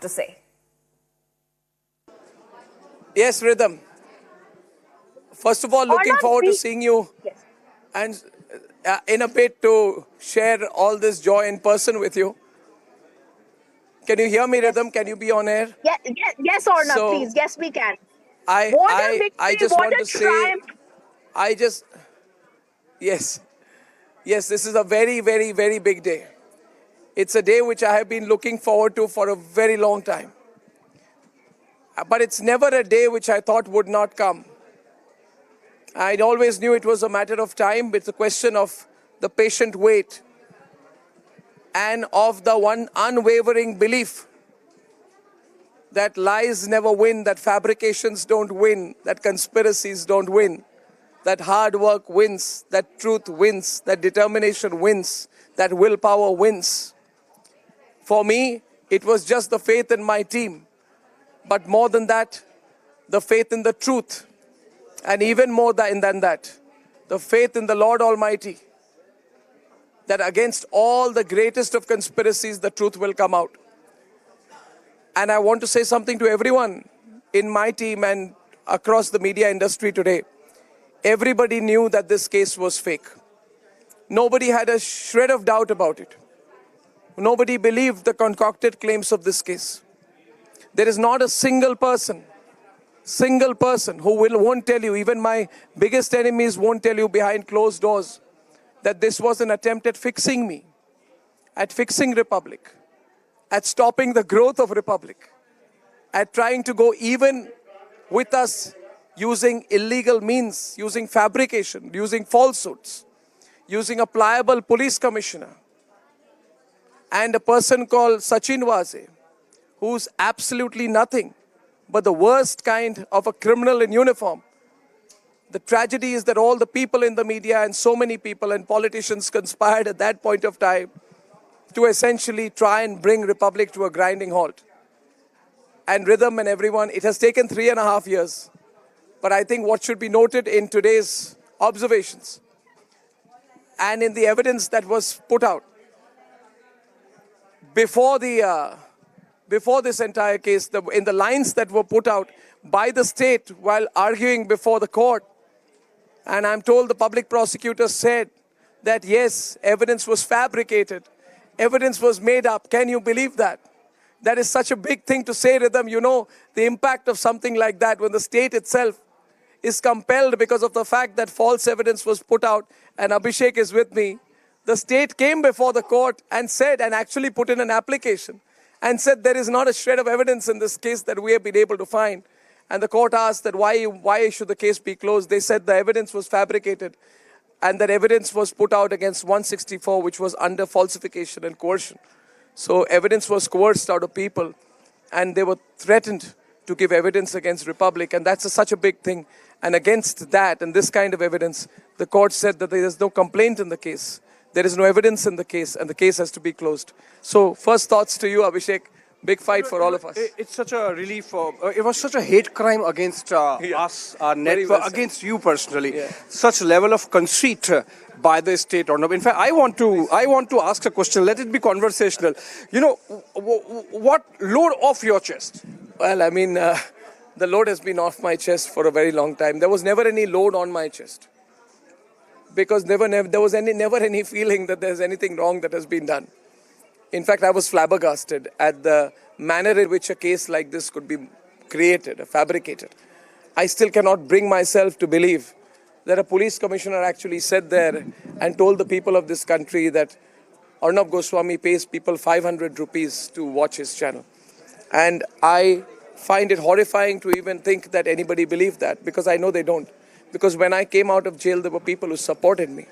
to say. Yes, Rhythm. First of all, looking forward to seeing you and in a bit to share all this joy in person with you. Can you hear me, Rhythm? Can you be on air? Yes or no, please. Yes, we can. What a I victory, just what want a to say, triumph. yes, this is a very, very, very big day. It's a day which I have been looking forward to for a very long time. But it's never a day which I thought would not come. I always knew it was a matter of time. It's a question of the patient wait and of the one unwavering belief that lies never win, that fabrications don't win, that conspiracies don't win, that hard work wins, that truth wins, that determination wins, that willpower wins. For me, it was just the faith in my team. But more than that, the faith in the truth. And even more than that, the faith in the Lord Almighty. That against all the greatest of conspiracies, the truth will come out. And I want to say something to everyone in my team and across the media industry today. Everybody knew that this case was fake. Nobody had a shred of doubt about it. Nobody believed the concocted claims of this case. There is not a single person who won't tell you, even my biggest enemies won't tell you behind closed doors, that this was an attempt at fixing me, at fixing Republic, at stopping the growth of Republic, at trying to go even with us using illegal means, using fabrication, using falsehoods, using a pliable police commissioner, and a person called Sachin Waze, who's absolutely nothing but the worst kind of a criminal in uniform. The tragedy is that all the people in the media and so many people and politicians conspired at that point of time to essentially try and bring Republic to a grinding halt. And Rhythm and everyone, it has taken 3.5 years. But I think what should be noted in today's observations and in the evidence that was put out before this entire case, in the lines that were put out by the state while arguing before the court, and I'm told the public prosecutor said that yes, evidence was fabricated, evidence was made up. Can you believe that? That is such a big thing to say, Rhythm. You know the impact of something like that when the state itself is compelled because of the fact that false evidence was put out, and Abhishek is with me. The state came before the court and said, and actually put in an application, and said there is not a shred of evidence in this case that we have been able to find. And the court asked that why should the case be closed? They said the evidence was fabricated and that evidence was put out against 164, which was under falsification and coercion. So evidence was coerced out of people and they were threatened to give evidence against Republic. And that's such a big thing. And against that and this kind of evidence, the court said that there is no complaint in the case. There is no evidence in the case and the case has to be closed. So first thoughts to you, Abhishek. Big fight for all of us. It's such a relief. It was such a hate crime against us, our network, against you personally. Yeah. Such level of conceit by the state. In fact, I want to ask a question. Let it be conversational. You know, what load off your chest? Well, I mean, the load has been off my chest for a very long time. There was never any load on my chest. Because there was never any feeling that there's anything wrong that has been done. In fact, I was flabbergasted at the manner in which a case like this could be created, fabricated. I still cannot bring myself to believe that a police commissioner actually sat there and told the people of this country that Arnab Goswami pays people 500 rupees to watch his channel. And I find it horrifying to even think that anybody believed that, because I know they don't. Because when I came out of jail, there were people who supported me.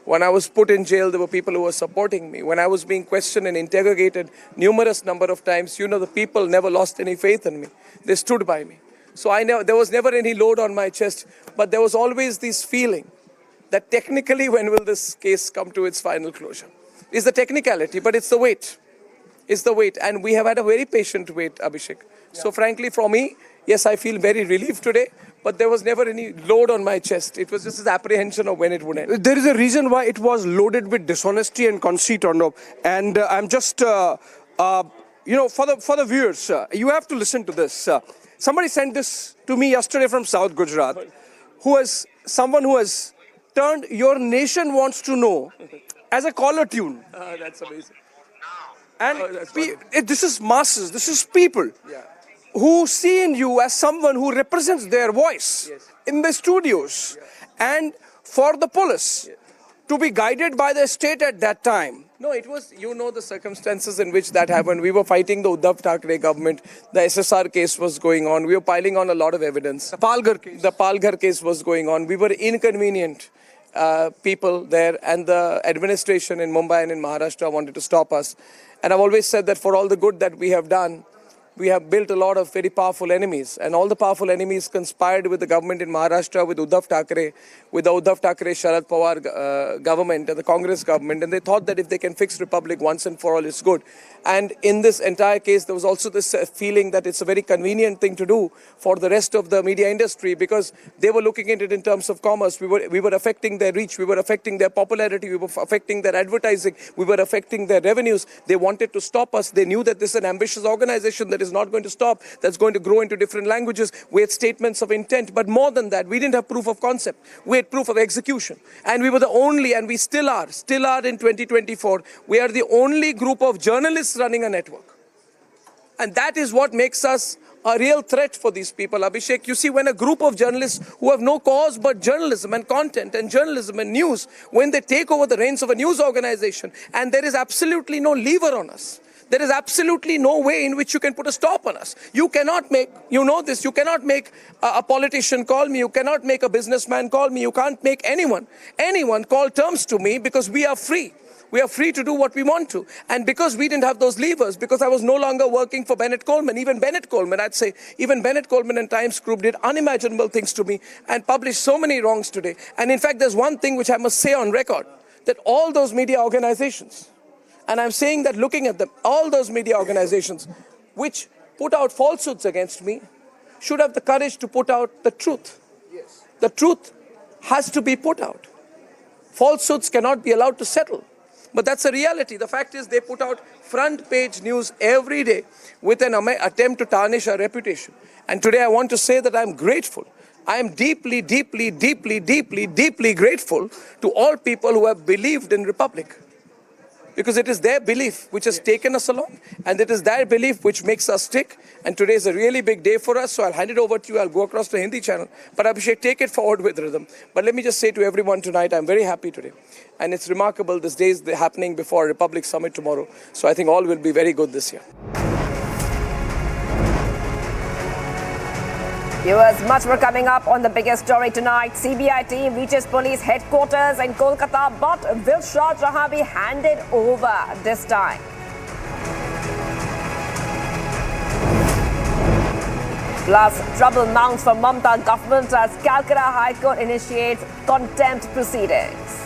When I was put in jail, there were people who were supporting me. When I was being questioned and interrogated numerous number of times, you know, the people never lost any faith in me. They stood by me. So there was never any load on my chest, but there was always this feeling that technically when will this case come to its final closure? It's the technicality, but it's the wait. It's the wait. And we have had a very patient wait, Abhishek. Yeah. So frankly, for me, yes, I feel very relieved today. But there was never any load on my chest. It was just this apprehension of when it would end. There is a reason why it was loaded with dishonesty and conceit, Arnab. And I'm just, for the viewers, you have to listen to this. Somebody sent this to me yesterday from South Gujarat, someone who has turned "Your Nation Wants to Know" as a caller tune. That's amazing. And this is masses, this is people who see in you as someone who represents their voice in the studios. And for the police to be guided by the state at that time. No, it was, the circumstances in which that happened. We were fighting the Uddhav Thackeray government. The SSR case was going on. We were piling on a lot of evidence. The Palghar case was going on. We were inconvenient people there, and the administration in Mumbai and in Maharashtra wanted to stop us. And I've always said that for all the good that we have done, we have built a lot of very powerful enemies. And all the powerful enemies conspired with the government in Maharashtra, with Uddhav Thackeray, with the Uddhav Thackeray Sharad Pawar government and the Congress government. And they thought that if they can fix Republic once and for all, it's good. And in this entire case, there was also this feeling that it's a very convenient thing to do for the rest of the media industry, because they were looking at it in terms of commerce. We were affecting their reach. We were affecting their popularity. We were affecting their advertising. We were affecting their revenues. They wanted to stop us. They knew that this is an ambitious organization that is not going to stop, that's going to grow into different languages. We had statements of intent. But more than that, we didn't have proof of concept. We had proof of execution. And we were the only, and we still are in 2024, we are the only group of journalists running a network. And that is what makes us a real threat for these people, Abhishek. You see, when a group of journalists who have no cause but journalism and content and journalism and news, when they take over the reins of a news organization, and there is absolutely no lever on us, there is absolutely no way in which you can put a stop on us. You cannot make, you cannot make a politician call me, you cannot make a businessman call me, you can't make anyone call terms to me, because we are free. We are free to do what we want to. And because we didn't have those levers, because I was no longer working for Bennett Coleman, even Bennett Coleman and Times Group did unimaginable things to me and published so many wrongs today. And in fact, there's one thing which I must say on record, that all those media organizations, and I'm saying that looking at them, all those media organizations which put out falsehoods against me should have the courage to put out the truth. Yes. The truth has to be put out. Falsehoods cannot be allowed to settle. But that's a reality. The fact is, they put out front page news every day with an attempt to tarnish our reputation. And today I want to say that I'm grateful. I am deeply, deeply, deeply, deeply, deeply grateful to all people who have believed in Republic. Because it is their belief which has taken us along, and it is their belief which makes us stick. And today is a really big day for us, so I'll hand it over to you. I'll go across the Hindi channel. But Abhishek, take it forward with rhythm. But let me just say to everyone tonight, I'm very happy today. And it's remarkable, this day is happening before Republic Summit tomorrow. So I think all will be very good this year. Viewers, much more coming up on the biggest story tonight. CBI team reaches police headquarters in Kolkata, but will Shah Jahan be handed over this time? Plus, trouble mounts for Mamata government as Calcutta High Court initiates contempt proceedings.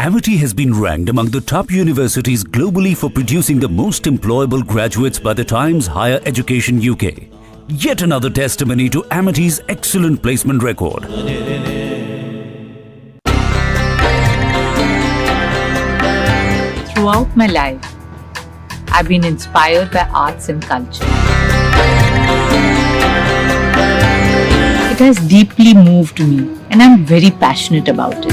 Amity has been ranked among the top universities globally for producing the most employable graduates by the Times Higher Education UK. Yet another testimony to Amity's excellent placement record. Throughout my life, I've been inspired by arts and culture. It has deeply moved me, and I'm very passionate about it.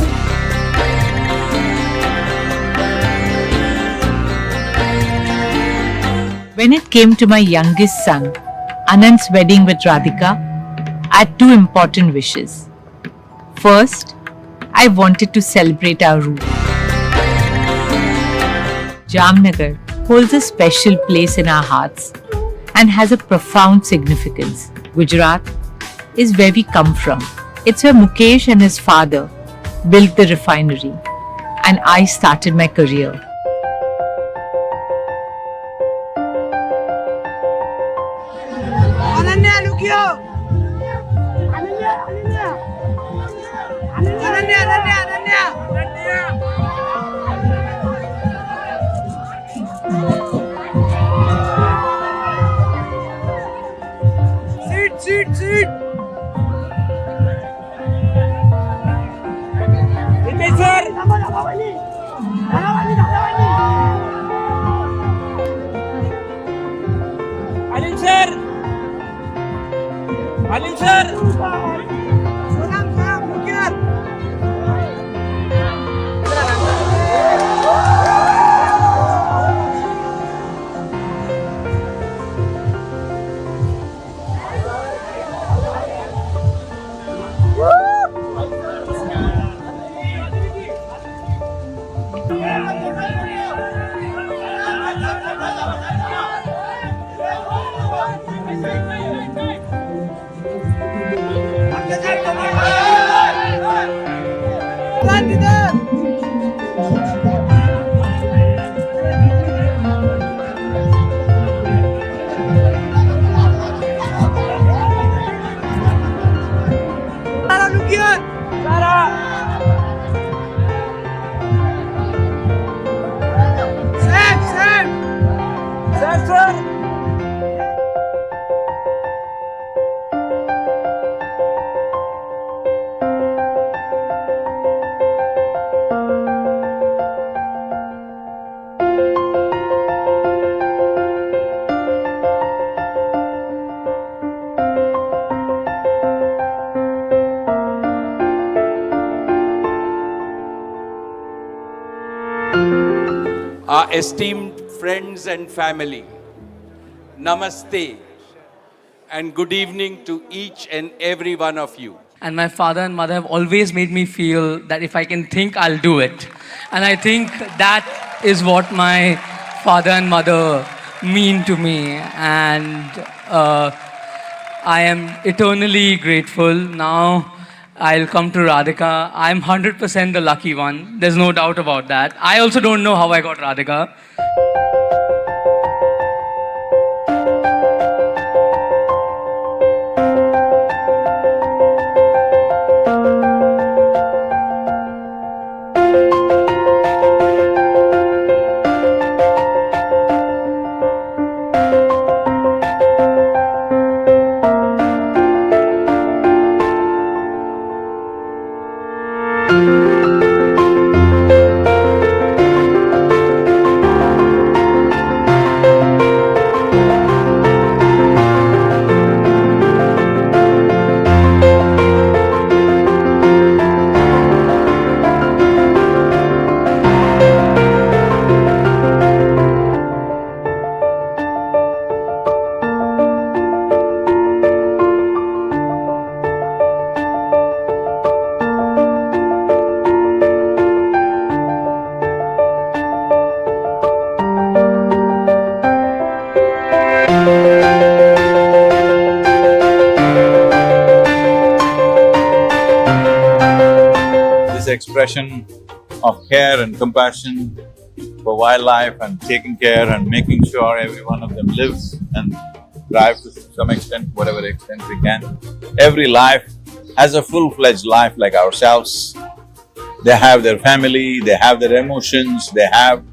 When it came to my youngest son, Anand's wedding with Radhika, I had two important wishes. First, I wanted to celebrate our root. Jamnagar holds a special place in our hearts and has a profound significance. Gujarat is where we come from. It's where Mukesh and his father built the refinery, and I started my career. Alin sir! Alin sir! Our esteemed friends and family, Namaste and good evening to each and every one of you. And my father and mother have always made me feel that if I can think, I'll do it. And I think that is what my father and mother mean to me. And I am eternally grateful. Now I'll come to Radhika. I'm 100% the lucky one. There's no doubt about that. I also don't know how I got Radhika. Expression of care and compassion for wildlife and taking care and making sure every one of them lives and thrive to some extent, whatever extent we can. Every life has a full-fledged life like ourselves. They have their family, they have their emotions, they have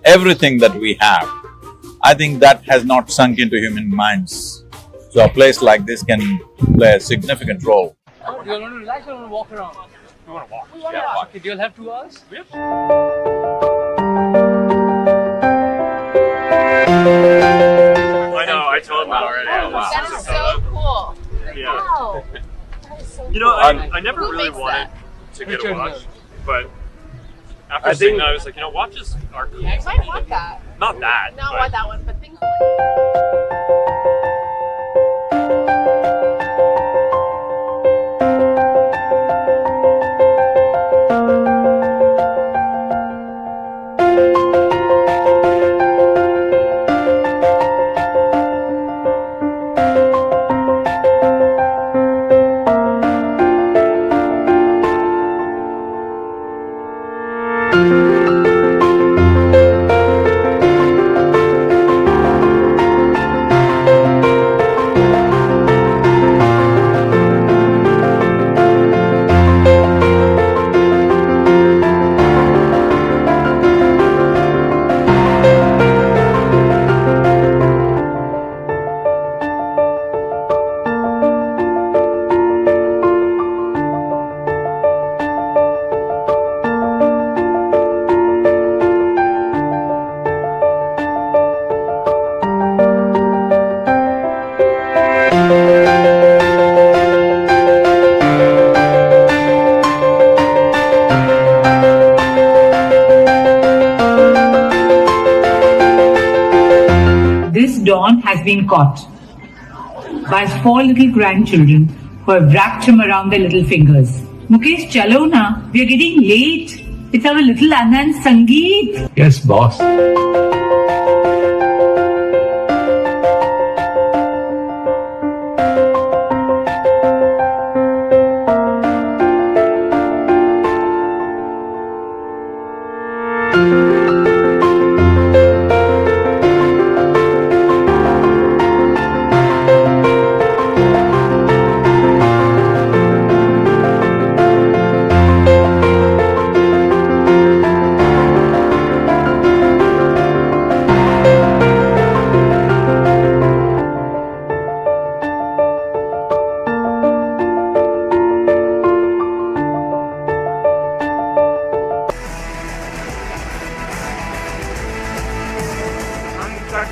everything that we have. I think that has not sunk into human minds. So a place like this can play a significant role. Do you want to relax or want to walk around? We want to walk. We want to walk. Okay, do you have 2 hours? Yep. I know, I told him that already. That is so cool. Yeah. Wow. That is so You know, cool. I never Who really makes wanted that? to get a watch, but after seeing that, I was like, you know, watches are cool. I might want that. Not that. Not but want that one, but things has been caught by his 4 little grandchildren who have wrapped him around their little fingers. Mukesh, chalo na. We are getting late. It's our little Anand Sangeet. Yes, boss.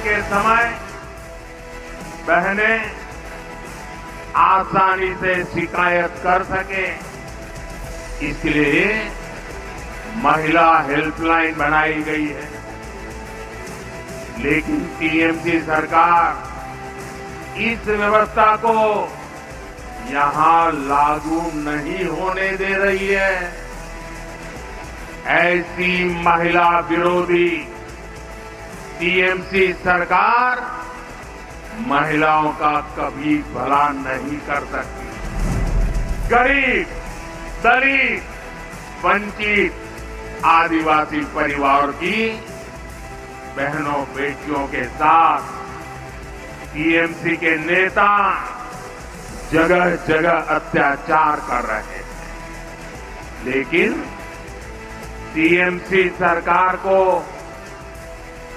के समय बहनें आसानी से शिकायत कर सके इसलिए महिला हेल्पलाइन बनाई गई है। लेकिन टीएमसी सरकार इस व्यवस्था को यहां लागू नहीं होने दे रही है। ऐसी महिला विरोधी टीएमसी सरकार महिलाओं का कभी भला नहीं कर सकती। गरीब, दलित, वंचित, आदिवासी परिवार की बहनों बेटियों के साथ टीएमसी के नेता जगह जगह अत्याचार कर रहे हैं। लेकिन टीएमसी सरकार को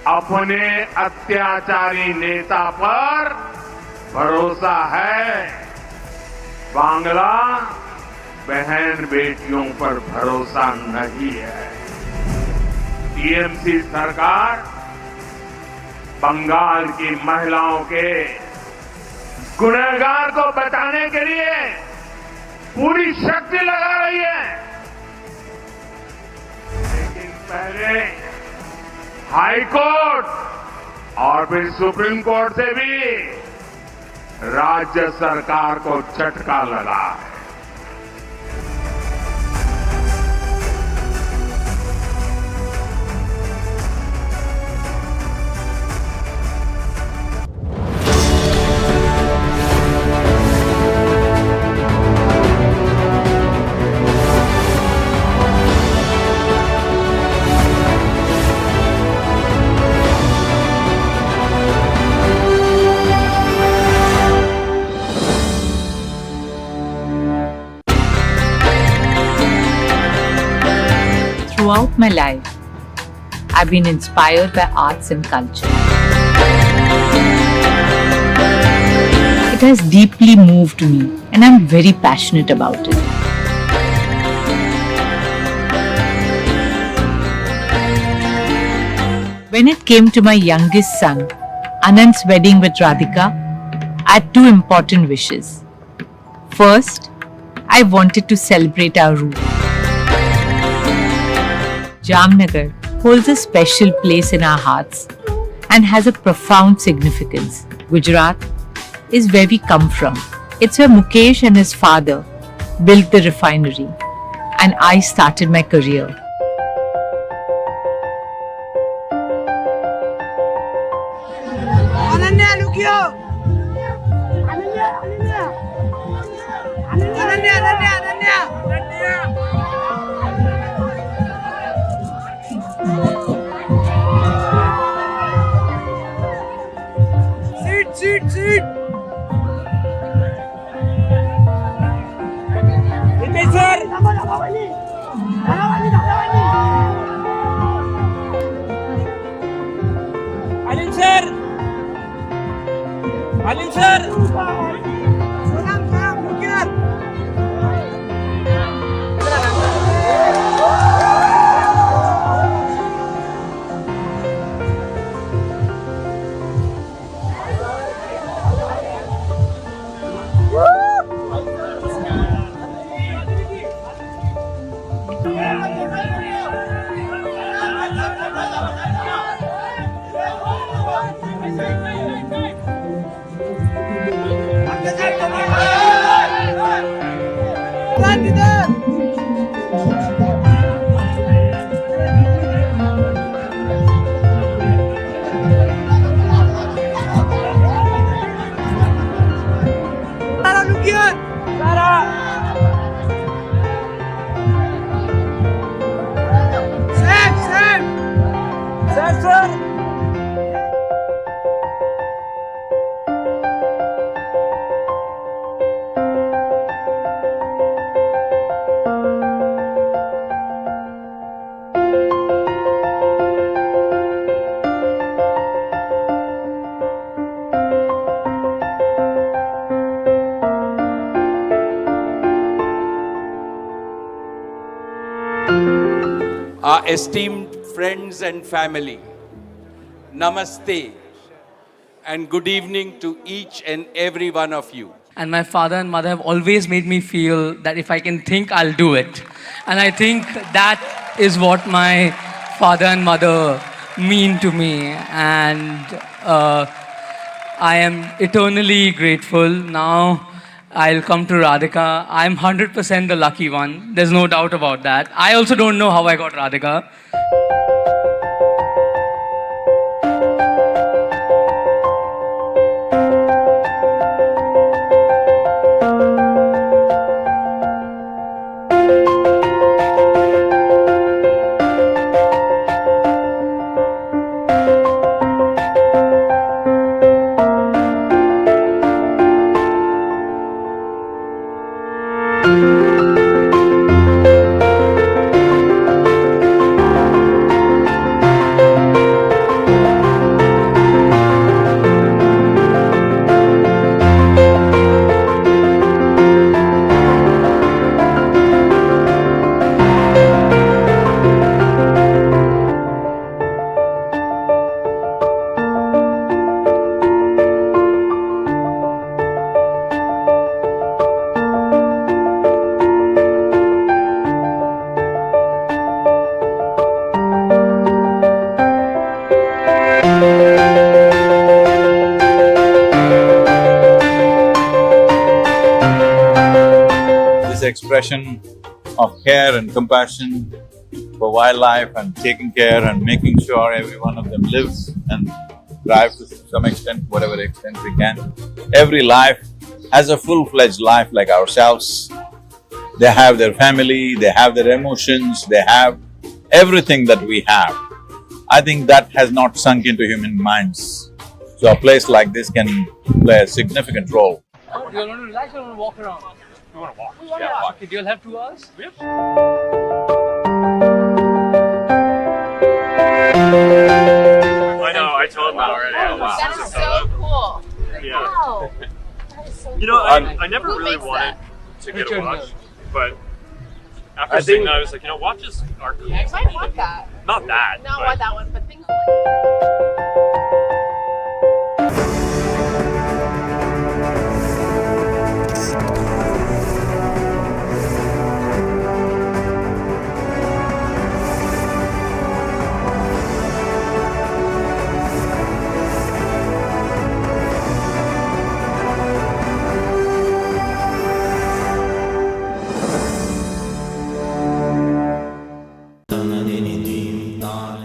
अपने अत्याचारी नेता पर भरोसा है, बांग्ला बहन बेटियों पर भरोसा नहीं है। टीएमसी सरकार बंगाल की महिलाओं के गुनहगार को बचाने के लिए पूरी शक्ति लगा रही है। लेकिन पहले हाई कोर्ट और फिर सुप्रीम कोर्ट से भी राज्य सरकार को झटका लगा है। Throughout my life, I've been inspired by arts and culture. It has deeply moved me, and I'm very passionate about it. When it came to my youngest son, Anand's wedding with Radhika, I had 2 important wishes. First, I wanted to celebrate our roots. Jamnagar holds a special place in our hearts and has a profound significance. Gujarat is where we come from. It's where Mukesh and his father built the refinery, and I started my career. Ananya, look here! Ananya! Seat! Alin sir! Salam, look here! Our esteemed friends and family, Namaste and good evening to each and every one of you. And my father and mother have always made me feel that if I can think, I'll do it. And I think that is what my father and mother mean to me. And I am eternally grateful. Now I'll come to Radhika. I'm 100% the lucky one. There's no doubt about that. I also don't know how I got Radhika. Expression of care and compassion for wildlife and taking care and making sure every one of them lives and thrives to some extent, whatever extent we can. Every life has a full-fledged life like ourselves. They have their family, they have their emotions, they have everything that we have. I think that has not sunk into human minds. So a place like this can play a significant role. You want to relax or want to walk around? We want to walk. We want to walk. Okay, you'll have 2 hours? Yep. I know, I told him that already. That is so cool. Yeah. Wow. That is so cool. You know, I never Who really makes wanted that? to get a watch, but after seeing that, I was like, you know, watches are cool. I might want that. Not that. Not but want that one, but things like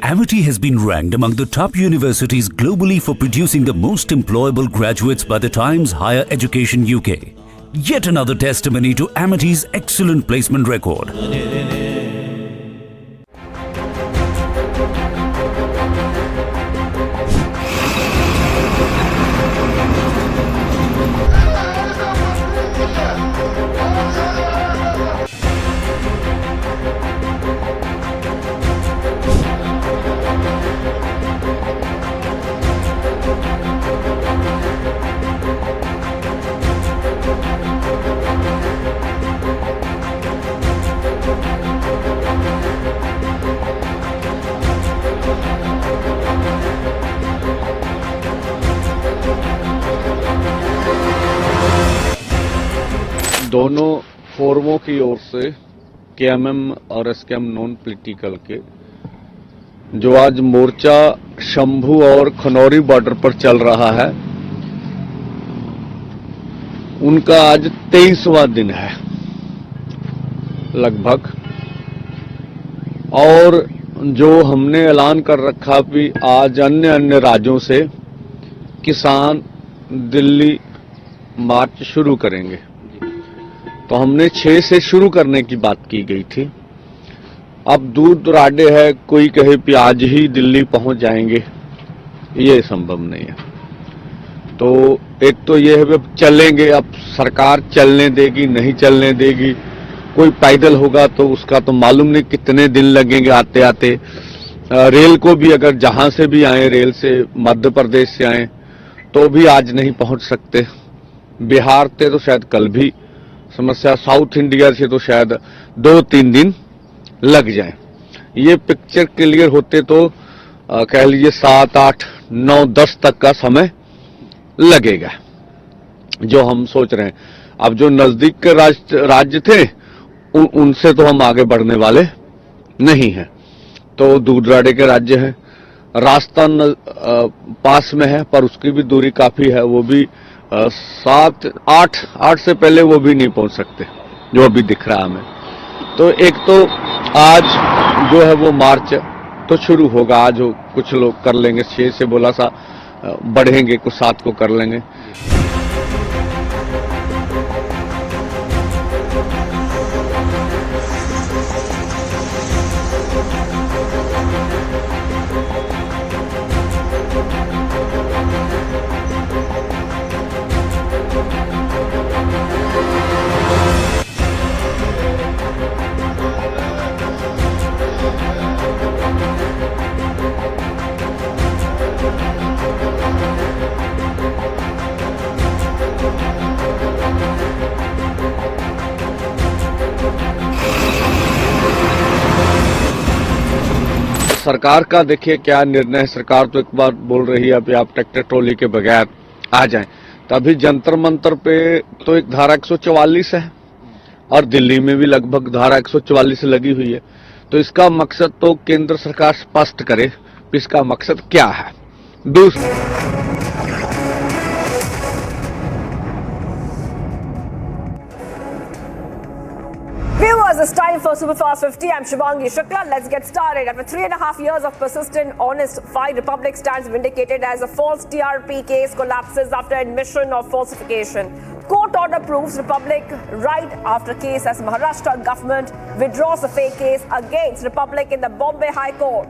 Amity has been ranked among the top universities globally for producing the most employable graduates by the Times Higher Education UK. Yet another testimony to Amity's excellent placement record. दोनों फोरमों की ओर से KMM और SKM non political के जो आज मोर्चा शंभू और Khanauri border पर चल रहा है, उनका आज 23वां दिन है लगभग। और जो हमने ऐलान कर रखा भी आज अन्य राज्यों से किसान दिल्ली मार्च शुरू करेंगे, तो हमने 6 से शुरू करने की बात की गई थी। अब दूर दुराडे है, कोई कहे कि आज ही दिल्ली पहुंच जाएंगे, ये संभव नहीं है। तो एक तो ये है चलेंगे, अब सरकार चलने देगी नहीं चलने देगी, कोई पैदल होगा तो उसका तो मालूम नहीं कितने दिन लगेंगे आते आते। रेल को भी अगर जहां से भी आए, रेल से मध्य प्रदेश से आए तो भी आज नहीं पहुंच सकते। बिहार से तो शायद कल भी समस्या, साउथ इंडिया से तो शायद 2-3 दिन लग जाए। ये पिक्चर क्लियर होते तो कह लीजिए 7, 8, 9, 10 तक का समय लगेगा, जो हम सोच रहे हैं। अब जो नजदीक के राज्य थे उनसे तो हम आगे बढ़ने वाले नहीं हैं, तो दूर दराडे के राज्य हैं। राजस्थान पास में है पर उसकी भी दूरी काफी है, वो भी 7, 8 से पहले वो भी नहीं पहुंच सकते, जो अभी दिख रहा हमें। तो एक तो आज जो है वो मार्च तो शुरू होगा, आज कुछ लोग कर लेंगे, 6 से बोला सा बढ़ेंगे, कुछ 7 को कर लेंगे। सरकार का देखिए क्या निर्णय है। सरकार तो एक बार बोल रही है अभी आप ट्रैक्टर ट्रॉली के बगैर आ जाएं, तभी जंतर मंतर पे तो एक धारा 144 है और दिल्ली में भी लगभग धारा 144 लगी हुई है। तो इसका मकसद तो केंद्र सरकार स्पष्ट करे, इसका मकसद क्या है। Viewers, it's time for Superfast 50. I'm Shivangi Shukla. Let's get started. After 3.5 years of persistent, honest fight, Republic stands vindicated as a false TRP case collapses after admission of falsification. Court order proves Republic right after case as Maharashtra government withdraws the fake case against Republic in the Bombay High Court.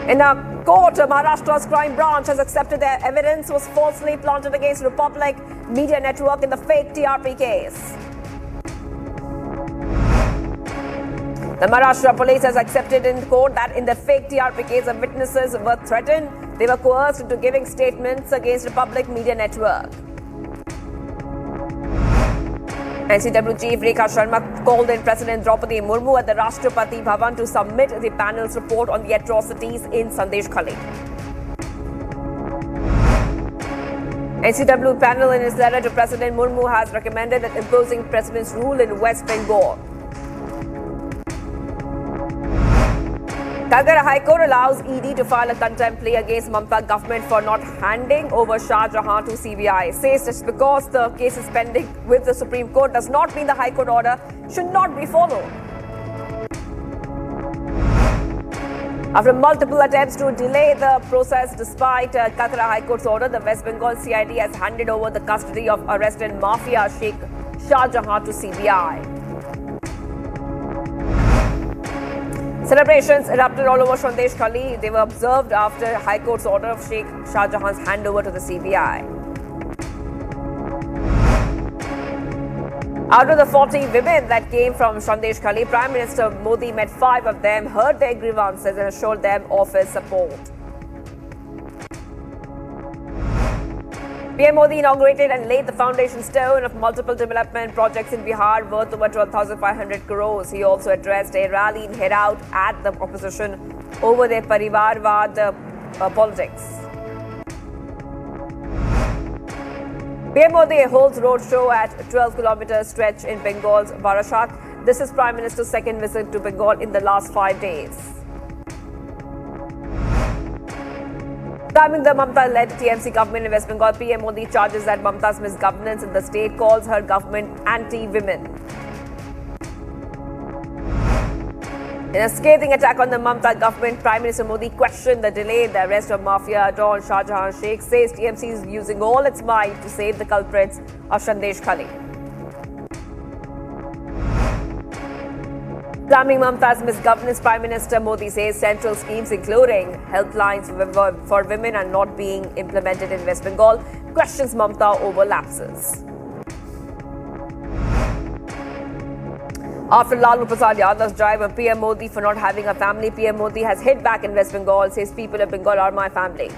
In a court, Maharashtra's crime branch has accepted their evidence was falsely planted against Republic Media Network in the fake TRP case. The Maharashtra police has accepted in court that in the fake TRP case, the witnesses were threatened. They were coerced into giving statements against Republic Media Network. NCW Chief Rekha Sharma called in President Draupadi Murmu at the Rashtrapati Bhavan to submit the panel's report on the atrocities in Sandeshkhali. NCW panel in its letter to President Murmu has recommended that imposing President's rule in West Bengal. Calcutta High Court allows ED to file a contempt plea against Mamata government for not handing over Shah Jahan to CBI. Says it's because the case is pending with the Supreme Court does not mean the High Court order should not be followed. After multiple attempts to delay the process despite Calcutta High Court's order, the West Bengal CID has handed over the custody of arrested mafia Sheikh Shah Jahan to CBI. Celebrations erupted all over Sandeshkhali. They were observed after High Court's order of Sheikh Shah Jahan's handover to the CBI. Out of the 40 women that came from Sandeshkhali, Prime Minister Modi met 5 of them, heard their grievances and assured them of his support. PM Modi inaugurated and laid the foundation stone of multiple development projects in Bihar worth over 12,500 crores. He also addressed a rally in Heraut at the opposition over their Parivarvad politics. PM Modi holds roadshow at 12-kilometer stretch in Bengal's Barashat. This is Prime Minister's second visit to Bengal in the last 5 days. Slamming the Mamata-led TMC government in West Bengal, PM Modi charges that Mamata's misgovernance in the state, calls her government anti-women. In a scathing attack on the Mamata government, Prime Minister Modi questioned the delay in the arrest of mafia Don Shah Jahan Sheikh, says TMC is using all its might to save the culprits of Sandeshkhali. Slamming Mamata's misgovernance, Prime Minister Modi says central schemes including helplines for women are not being implemented in West Bengal, questions Mamata over lapses. After Lalu Prasad Yadav's drive on PM Modi for not having a family, PM Modi has hit back in West Bengal, says people of Bengal are my family.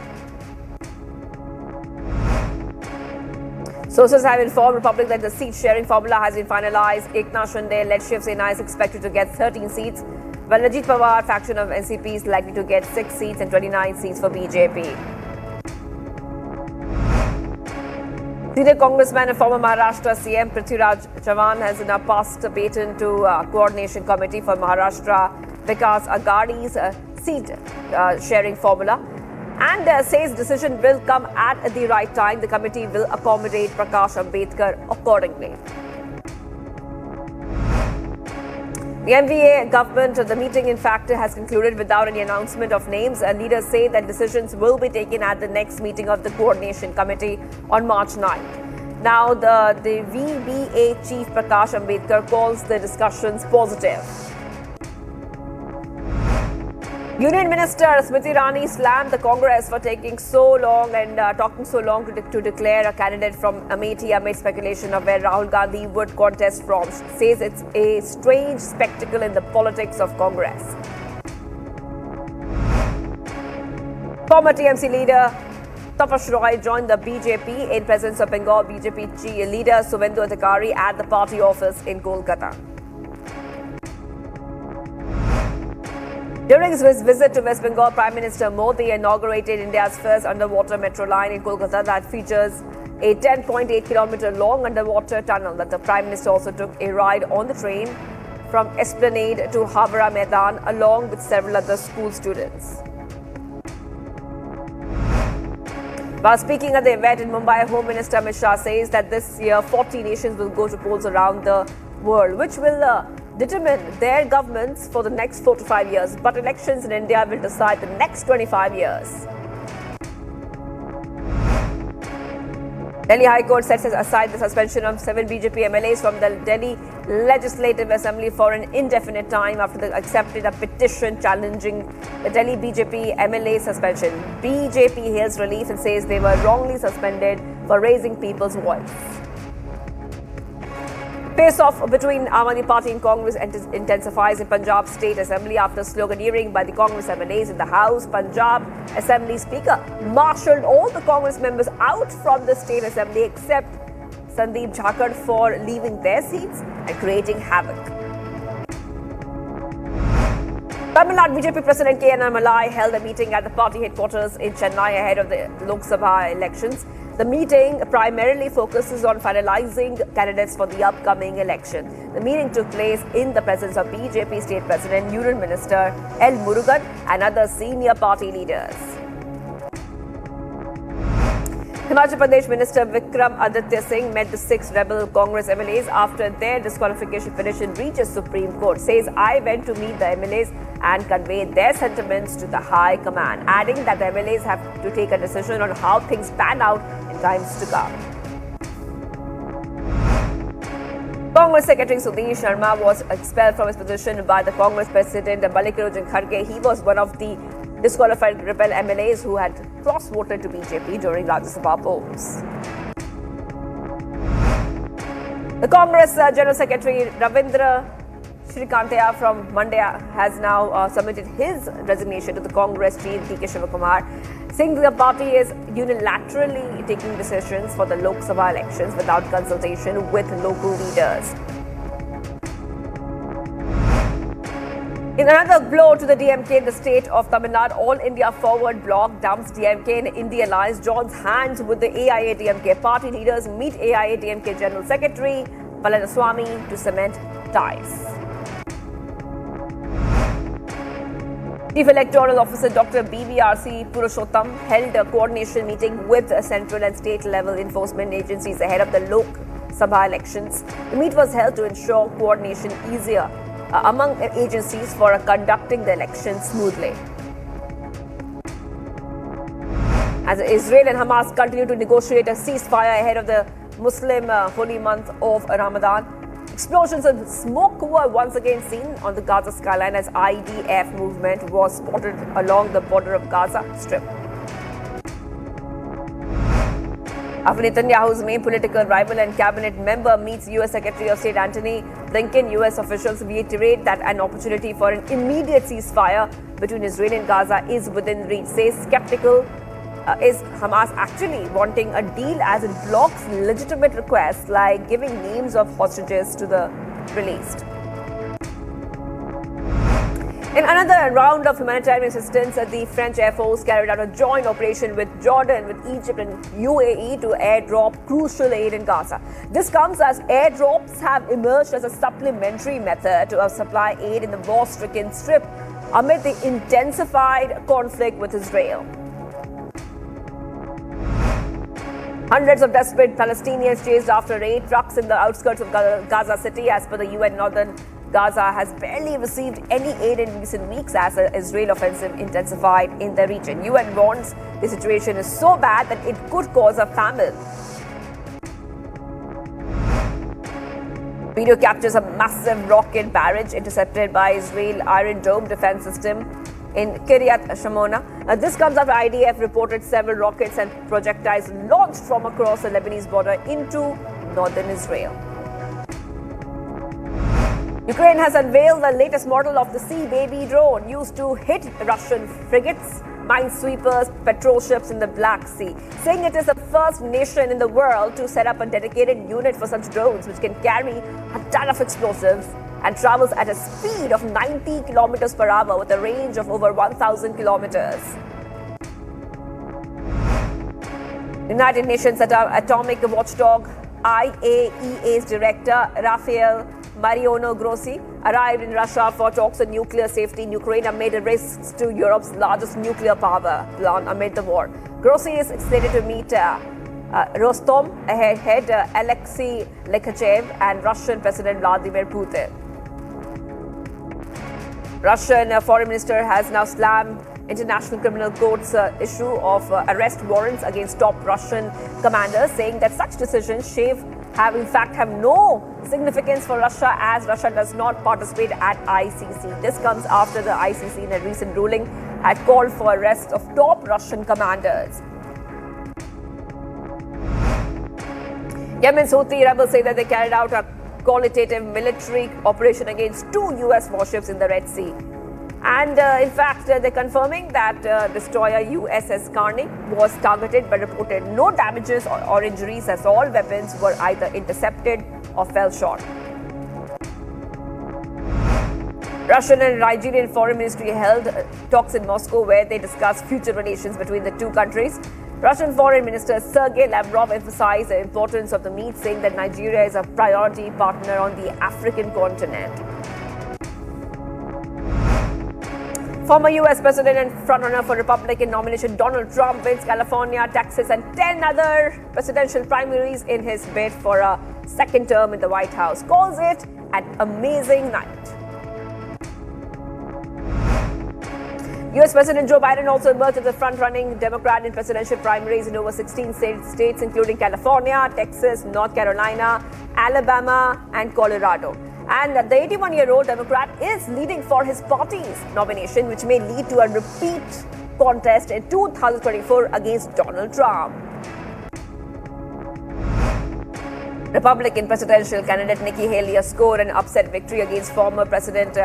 Sources have informed Republic that the seat sharing formula has been finalized. Eknath Shinde-led Shiv Sena is expected to get 13 seats, while Ajit Pawar faction of NCP is likely to get 6 seats and 29 seats for BJP. Senior congressman and former Maharashtra CM Prithviraj Chavan has now passed a baton to Coordination Committee for Maharashtra Vikas Aghadi's seat sharing formula, and says decision will come at the right time. The committee will accommodate Prakash Ambedkar accordingly. The MVA government, the meeting in fact has concluded without any announcement of names. Leaders say that decisions will be taken at the next meeting of the Coordination Committee on March 9th. Now, the VBA chief Prakash Ambedkar calls the discussions positive. Union Minister Smriti Irani slammed the Congress for taking so long and talking so long to declare a candidate from Amethi amid speculation of where Rahul Gandhi would contest from. She says it's a strange spectacle in the politics of Congress. Former TMC leader Tapash Roy joined the BJP in presence of Bengal BJP leader Suvendu Adhikari at the party office in Kolkata. During his visit to West Bengal, Prime Minister Modi inaugurated India's first underwater metro line in Kolkata that features a 10.8-kilometer long underwater tunnel. That the Prime Minister also took a ride on the train from Esplanade to Havara Maidan along with several other school students. While speaking at the event in Mumbai, Home Minister Amit Shah says that this year 40 nations will go to polls around the world, which will determine their governments for the next 4 to 5 years. But elections in India will decide the next 25 years. Delhi High Court sets aside the suspension of 7 BJP MLAs from the Delhi Legislative Assembly for an indefinite time after they accepted a petition challenging the Delhi BJP MLA suspension. BJP hails relief and says they were wrongly suspended for raising people's voice. Face-off between Aam Aadmi Party and Congress intensifies in Punjab State Assembly after sloganeering by the Congress MLAs in the House. Punjab Assembly Speaker marshalled all the Congress members out from the State Assembly except Sandeep Jhakar for leaving their seats and creating havoc. Tamil Nadu BJP President K. N. Malai held a meeting at the party headquarters in Chennai ahead of the Lok Sabha elections. The meeting primarily focuses on finalizing candidates for the upcoming election. The meeting took place in the presence of BJP State President, Union Minister L. Murugan and other senior party leaders. Himachal Pradesh Minister Vikram Aditya Singh met the 6 rebel Congress MLAs after their disqualification petition reaches Supreme Court. Says, I went to meet the MLAs and convey their sentiments to the High Command, adding that the MLAs have to take a decision on how things pan out in times to come. Congress Secretary Sudhir Sharma was expelled from his position by the Congress President Mallikarjun Kharge. He was one of the disqualified rebel MLAs who had cross-voted to BJP during Rajya Sabha polls. The Congress General Secretary Ravindra Shrikantaya from Monday has now submitted his resignation to the Congress chief D.K. Shivakumar, saying the party is unilaterally taking decisions for the Lok Sabha elections without consultation with local leaders. In another blow to the DMK in the state of Tamil Nadu, All India Forward Bloc dumps DMK and India Alliance, joins hands with the AIA-DMK party leaders, meet AIA-DMK General Secretary Palaniswamy to cement ties. Chief Electoral Officer Dr. BVRC Purushottam held a coordination meeting with central and state level enforcement agencies ahead of the Lok Sabha elections. The meet was held to ensure coordination easier among agencies for conducting the elections smoothly. As Israel and Hamas continue to negotiate a ceasefire ahead of the Muslim holy month of Ramadan, explosions and smoke were once again seen on the Gaza skyline as IDF movement was spotted along the border of Gaza Strip. After Netanyahu's main political rival and cabinet member meets U.S. Secretary of State Antony Blinken, U.S. officials reiterate that an opportunity for an immediate ceasefire between Israel and Gaza is within reach. Says skeptical, is Hamas actually wanting a deal as it blocks legitimate requests like giving names of hostages to the released? In another round of humanitarian assistance, the French Air Force carried out a joint operation with Jordan, with Egypt and UAE to airdrop crucial aid in Gaza. This comes as airdrops have emerged as a supplementary method to supply aid in the war-stricken strip amid the intensified conflict with Israel. Hundreds of desperate Palestinians chased after 8 trucks in the outskirts of Gaza City. As per the UN, northern Gaza has barely received any aid in recent weeks as the Israel offensive intensified in the region. UN warns the situation is so bad that it could cause a famine. Video captures a massive rocket barrage intercepted by Israel Iron Dome defense system in Kiryat Shimona. This comes after IDF reported several rockets and projectiles launched from across the Lebanese border into northern Israel. Ukraine has unveiled the latest model of the Sea Baby drone used to hit Russian frigates, minesweepers, patrol ships in the Black Sea, saying it is the first nation in the world to set up a dedicated unit for such drones, which can carry a ton of explosives and travels at a speed of 90 kilometers per hour with a range of over 1,000 kilometers. United Nations Atomic Watchdog IAEA's director Rafael Mariano Grossi arrived in Russia for talks on nuclear safety in Ukraine amid risks to Europe's largest nuclear power plant amid the war. Grossi is slated to meet Rostom head Alexei Lekachev and Russian President Vladimir Putin. Russian Foreign Minister has now slammed International Criminal Court's issue of arrest warrants against top Russian commanders, saying that such decisions have no significance for Russia as Russia does not participate at ICC. This comes after the ICC in a recent ruling had called for arrest of top Russian commanders. Yemen's Houthi rebels say that they carried out a qualitative military operation against 2 US warships in the Red Sea. And in fact, they're confirming that destroyer USS Carney was targeted but reported no damages or injuries as all weapons were either intercepted or fell short. Russian and Nigerian Foreign Ministry held talks in Moscow where they discussed future relations between the two countries. Russian Foreign Minister Sergei Lavrov emphasized the importance of the meet, saying that Nigeria is a priority partner on the African continent. Former U.S. President and frontrunner for Republican nomination Donald Trump wins California, Texas, and 10 other presidential primaries in his bid for a second term in the White House. Calls it an amazing night. U.S. President Joe Biden also emerged as the front-running Democrat in presidential primaries in over 16 states, including California, Texas, North Carolina, Alabama, and Colorado. And the 81-year-old Democrat is leading for his party's nomination, which may lead to a repeat contest in 2024 against Donald Trump. Republican presidential candidate Nikki Haley scored an upset victory against former President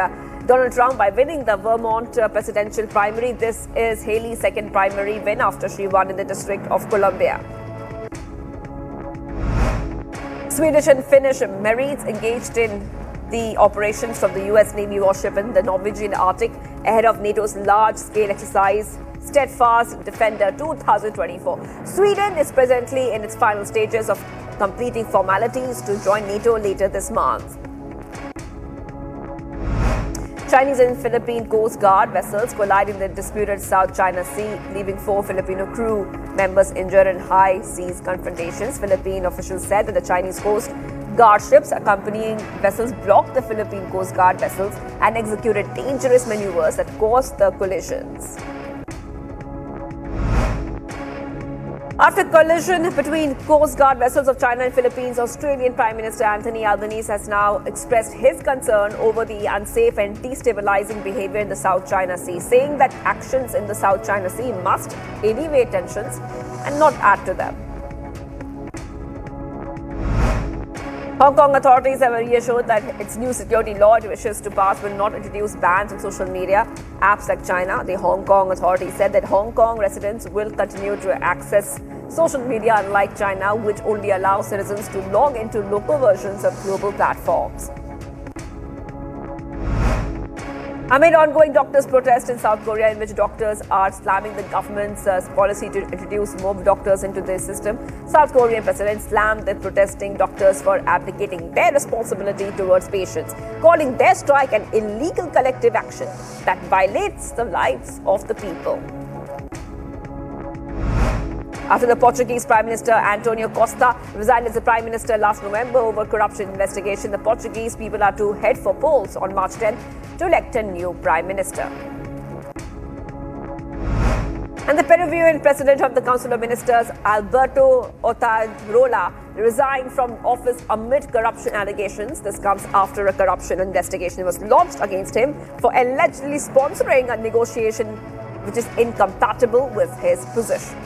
Donald Trump by winning the Vermont presidential primary. This is Haley's second primary win after she won in the District of Columbia. Swedish and Finnish Marines engaged in the operations from the U.S. Navy warship in the Norwegian Arctic ahead of NATO's large-scale exercise Steadfast Defender 2024. Sweden is presently in its final stages of completing formalities to join NATO later this month. Chinese and Philippine Coast Guard vessels collide in the disputed South China Sea, leaving 4 Filipino crew members injured in high seas confrontations. Philippine officials said that the Chinese Coast Guard ships accompanying vessels blocked the Philippine Coast Guard vessels and executed dangerous maneuvers that caused the collisions. After collision between Coast Guard vessels of China and Philippines, Australian Prime Minister Anthony Albanese has now expressed his concern over the unsafe and destabilizing behavior in the South China Sea, saying that actions in the South China Sea must alleviate tensions and not add to them. Hong Kong authorities have reassured that its new security law it wishes to pass will not introduce bans on social media apps like China. The Hong Kong authorities said that Hong Kong residents will continue to access social media, unlike China, which only allows citizens to log into local versions of global platforms. Amid ongoing doctors' protests in South Korea, in which doctors are slamming the government's policy to introduce more doctors into the system, South Korean president slammed the protesting doctors for abdicating their responsibility towards patients, calling their strike an illegal collective action that violates the lives of the people. After the Portuguese Prime Minister Antonio Costa resigned as the Prime Minister last November over corruption investigation, the Portuguese people are to head for polls on March 10 to elect a new Prime Minister. And the Peruvian President of the Council of Ministers, Alberto Otarola, resigned from office amid corruption allegations. This comes after a corruption investigation was launched against him for allegedly sponsoring a negotiation which is incompatible with his position.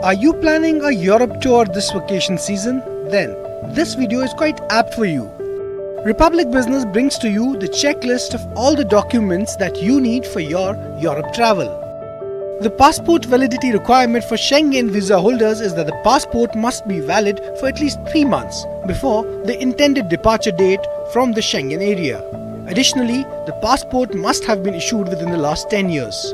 Are you planning a Europe tour this vacation season? Then this video is quite apt for you. Republic Business brings to you the checklist of all the documents that you need for your Europe travel. The passport validity requirement for Schengen visa holders is that the passport must be valid for at least 3 months before the intended departure date from the Schengen area. Additionally, the passport must have been issued within the last 10 years.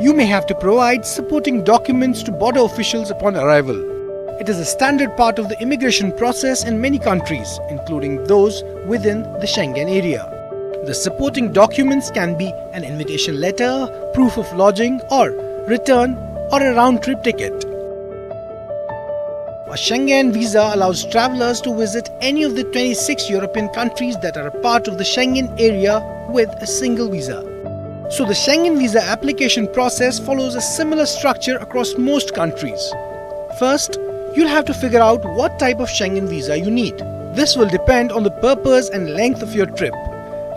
You may have to provide supporting documents to border officials upon arrival. It is a standard part of the immigration process in many countries, including those within the Schengen area. The supporting documents can be an invitation letter, proof of lodging or return, or a round-trip ticket. A Schengen visa allows travelers to visit any of the 26 European countries that are a part of the Schengen area with a single visa. So the Schengen visa application process follows a similar structure across most countries. First, you'll have to figure out what type of Schengen visa you need. This will depend on the purpose and length of your trip,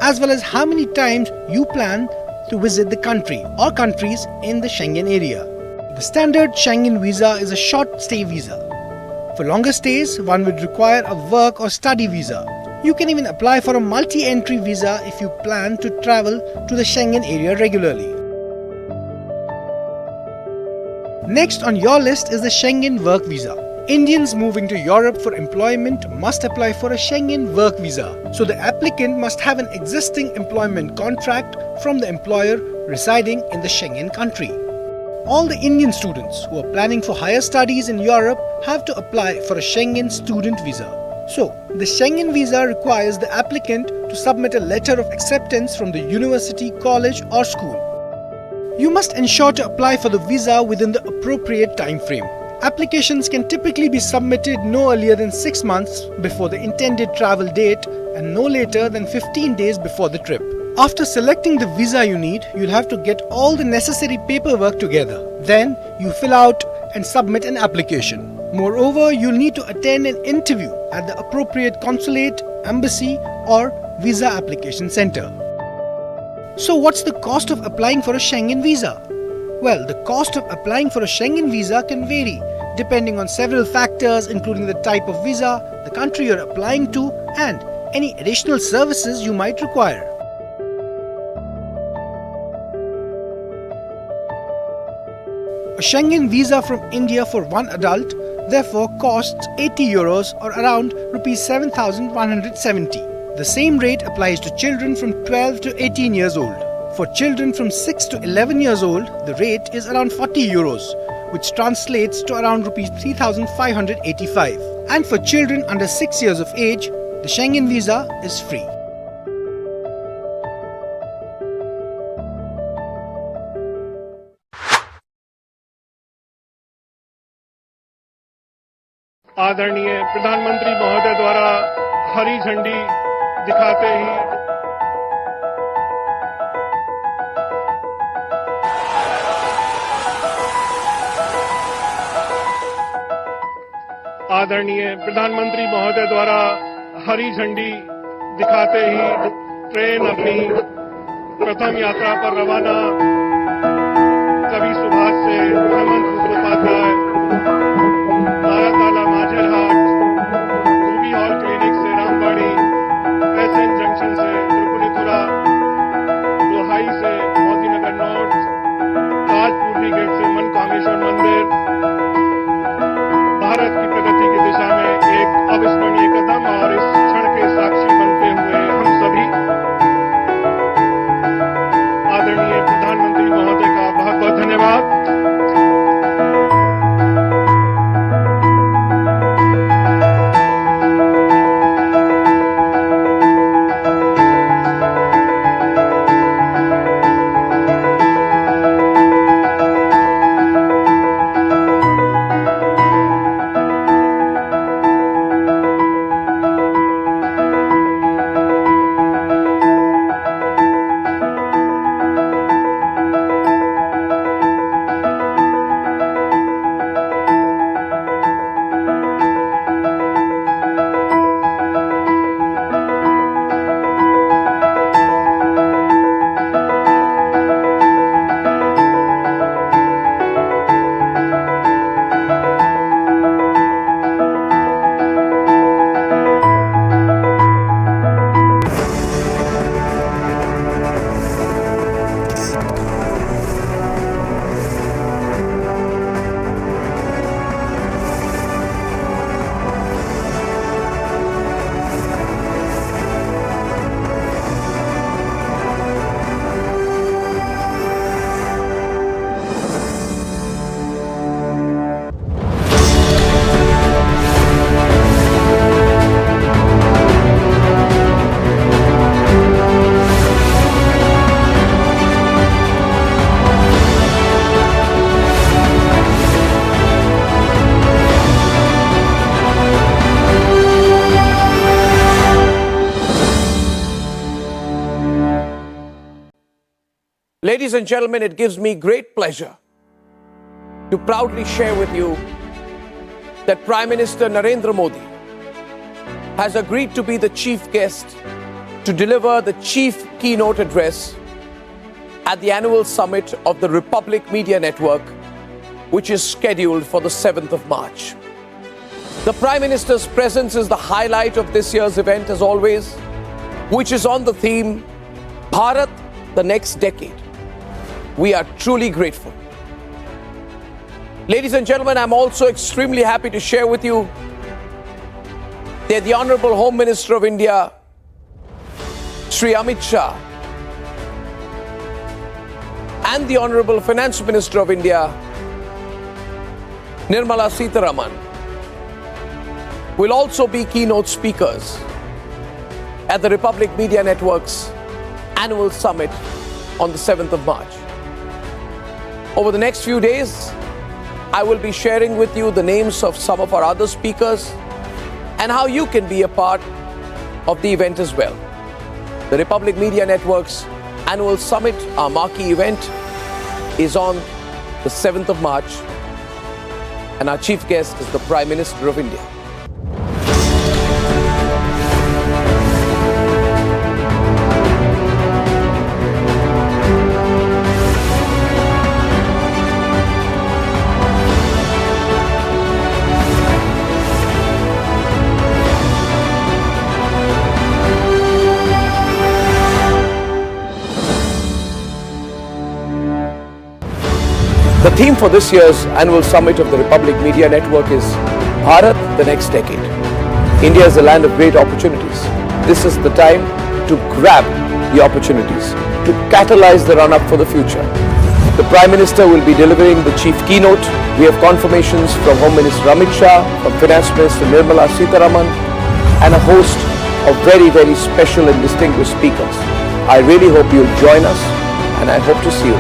as well as how many times you plan to visit the country or countries in the Schengen area. The standard Schengen visa is a short stay visa. For longer stays, one would require a work or study visa. You can even apply for a multi-entry visa if you plan to travel to the Schengen area regularly. Next on your list is the Schengen work visa. Indians moving to Europe for employment must apply for a Schengen work visa. So the applicant must have an existing employment contract from the employer residing in the Schengen country. All the Indian students who are planning for higher studies in Europe have to apply for a Schengen student visa. So, the Schengen visa requires the applicant to submit a letter of acceptance from the university, college or school. You must ensure to apply for the visa within the appropriate time frame. Applications can typically be submitted no earlier than 6 months before the intended travel date and no later than 15 days before the trip. After selecting the visa you need, you'll have to get all the necessary paperwork together. Then you fill out and submit an application. Moreover, you'll need to attend an interview at the appropriate consulate, embassy or visa application center. So what's the cost of applying for a Schengen visa? Well, the cost of applying for a Schengen visa can vary depending on several factors including the type of visa, the country you're applying to and any additional services you might require. A Schengen visa from India for one adult therefore costs 80 euros or around Rs 7,170. The same rate applies to children from 12 to 18 years old. For children from 6 to 11 years old, the rate is around 40 euros, which translates to around Rs 3,585. And for children under 6 years of age, the Schengen visa is free. आदरणीय प्रधानमंत्री महोदय द्वारा हरी झंडी दिखाते ही आदरणीय प्रधानमंत्री महोदय द्वारा हरी झंडी दिखाते ही ट्रेन अपनी प्रथम यात्रा पर रवाना कवि सुभाष से हेमंत मुखोपाध्याय ताला माझेरहाट रूबी हॉल क्लिनिक से रामबाड़ी एसएन जंक्शन से त्रिपुनिथुरा दोहाई से मोदीनगर नॉर्थ ताज पूर्वी गेट से मनकामेश्वर मंदिर भारत की प्रगति की दिशा में एक अविस्मरणीय कदम और इस क्षण के साक्षी बनते हुए हम सभी आदरणीय प्रधानमंत्री महोदय का बहुत बहुत धन्यवाद। Ladies and gentlemen, it gives me great pleasure to proudly share with you that Prime Minister Narendra Modi has agreed to be the chief guest to deliver the chief keynote address at the annual summit of the Republic Media Network, which is scheduled for the 7th of March. The Prime Minister's presence is the highlight of this year's event as always, which is on the theme, Bharat, the next decade. We are truly grateful. Ladies and gentlemen, I'm also extremely happy to share with you that the Honorable Home Minister of India, Shri Amit Shah, and the Honorable Finance Minister of India, Nirmala Sitharaman, will also be keynote speakers at the Republic Media Network's annual summit on the 7th of March. Over the next few days, I will be sharing with you the names of some of our other speakers and how you can be a part of the event as well. The Republic Media Network's annual summit, our marquee event, is on the 7th of March, and our chief guest is the Prime Minister of India. The theme for this year's annual summit of the Republic Media Network is Bharat, the next decade. India is a land of great opportunities. This is the time to grab the opportunities, to catalyze the run-up for the future. The Prime Minister will be delivering the chief keynote. We have confirmations from Home Minister Amit Shah, from Finance Minister Nirmala Sitharaman, and a host of very, very special and distinguished speakers. I really hope you'll join us, and I hope to see you.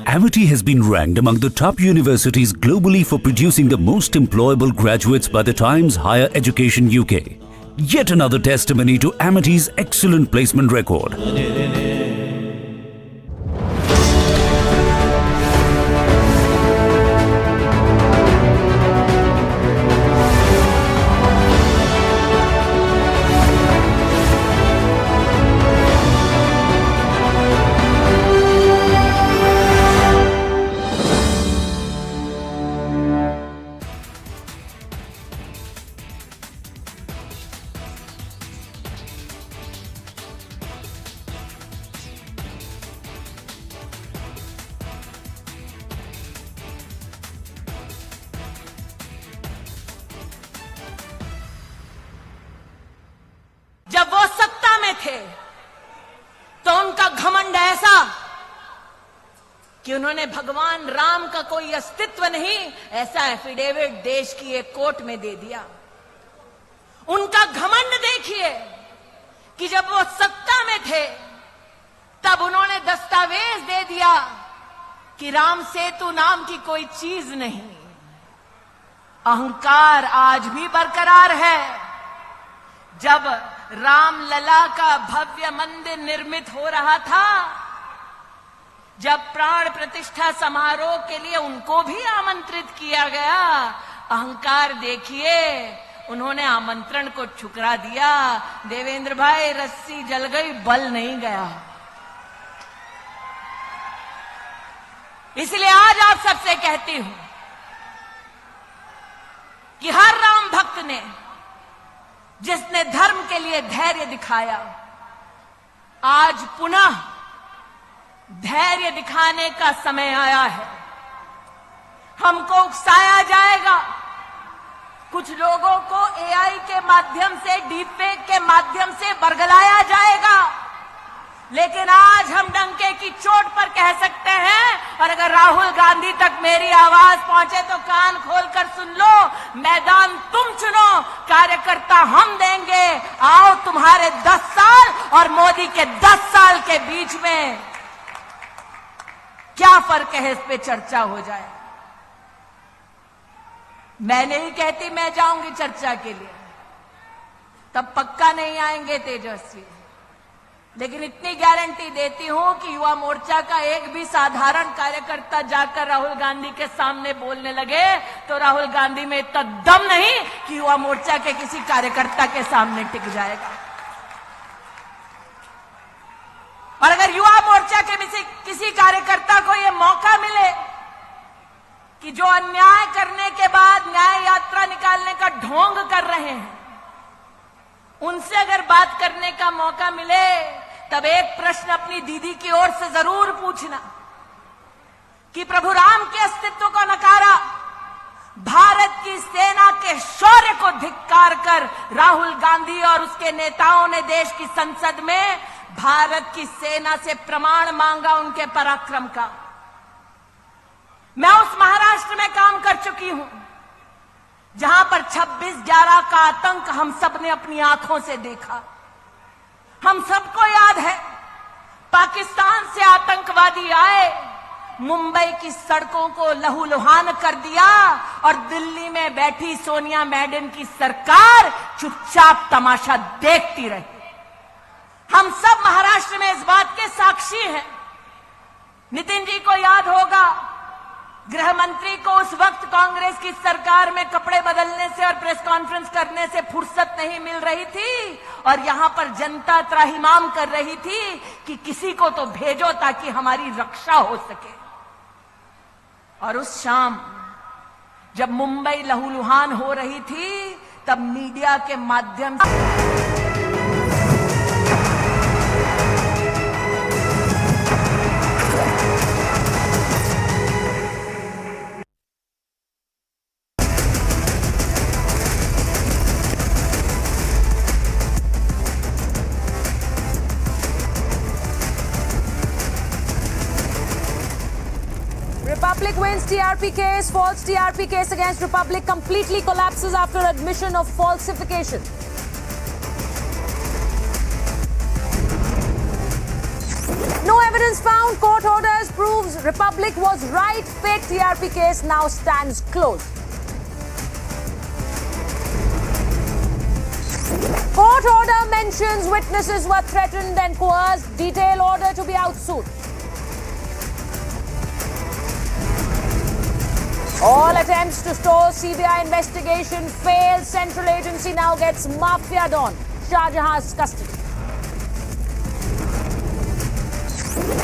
Amity has been ranked among the top universities globally for producing the most employable graduates by the Times Higher Education UK. Yet another testimony to Amity's excellent placement record. जब वो सत्ता में थे तो उनका घमंड ऐसा कि उन्होंने भगवान राम का कोई अस्तित्व नहीं ऐसा एफिडेविट देश की एक कोर्ट में दे दिया। उनका घमंड देखिए कि जब वो सत्ता में थे तब उन्होंने दस्तावेज दे दिया कि राम सेतु नाम की कोई चीज नहीं। अहंकार आज भी बरकरार है। जब रामलला का भव्य मंदिर निर्मित हो रहा था, जब प्राण प्रतिष्ठा समारोह के लिए उनको भी आमंत्रित किया गया, अहंकार देखिए, उन्होंने आमंत्रण को ठुकरा दिया। देवेंद्र भाई, रस्सी जल गई, बल नहीं गया। इसलिए आज आप सबसे कहती हूं कि हर राम भक्त ने, जिसने धर्म के लिए धैर्य दिखाया, आज पुनः धैर्य दिखाने का समय आया है। हमको उकसाया जाएगा, कुछ लोगों को एआई के माध्यम से, डीपफेक के माध्यम से बरगलाया जाएगा, लेकिन आज हम डंके की चोट पर कह सकते हैं, और अगर राहुल गांधी तक मेरी आवाज पहुंचे तो कान खोलकर सुन लो, मैदान तुम चुनो, कार्यकर्ता हम देंगे। आओ, तुम्हारे 10 साल और मोदी के 10 साल के बीच में क्या फर्क है, इस पे चर्चा हो जाए। मैं नहीं कहती मैं जाऊंगी चर्चा के लिए, तब पक्का नहीं आएंगे तेजस्वी, लेकिन इतनी गारंटी देती हूं कि युवा मोर्चा का एक भी साधारण कार्यकर्ता जाकर राहुल गांधी के सामने बोलने लगे तो राहुल गांधी में इतना दम नहीं कि युवा मोर्चा के किसी कार्यकर्ता के सामने टिक जाएगा। और अगर युवा मोर्चा के किसी कार्यकर्ता को यह मौका मिले कि जो अन्याय करने के बाद न्याय यात्रा निकालने का ढोंग कर रहे हैं, उनसे अगर बात करने का मौका मिले, तब एक प्रश्न अपनी दीदी की ओर से जरूर पूछना कि प्रभु राम के अस्तित्व को नकारा, भारत की सेना के शौर्य को धिक्कार कर राहुल गांधी और उसके नेताओं ने देश की संसद में भारत की सेना से प्रमाण मांगा उनके पराक्रम का। मैं उस महाराष्ट्र में काम कर चुकी हूं जहां पर 26/11 का आतंक हम सब ने अपनी आंखों से देखा। हम सबको याद है, पाकिस्तान से आतंकवादी आए, मुंबई की सड़कों को लहूलुहान कर दिया और दिल्ली में बैठी सोनिया मैडम की सरकार चुपचाप तमाशा देखती रही। हम सब महाराष्ट्र में इस बात के साक्षी हैं। नितिन जी को याद होगा, गृह मंत्री को उस वक्त कांग्रेस की सरकार में कपड़े बदलने से और प्रेस कॉन्फ्रेंस करने से फुर्सत नहीं मिल रही थी, और यहां पर जनता त्राहिमाम कर रही थी कि किसी को तो भेजो ताकि हमारी रक्षा हो सके। और उस शाम जब मुंबई लहूलुहान हो रही थी, तब मीडिया के माध्यम से Republic wins TRP case. False TRP case against Republic completely collapses after admission of falsification. No evidence found. Court orders proves Republic was right. Fake TRP case now stands closed. Court order mentions witnesses were threatened and coerced. Detail order to be out soon. All attempts to stall CBI investigation failed. Central agency now gets Mafia Don Shah Jahan's custody.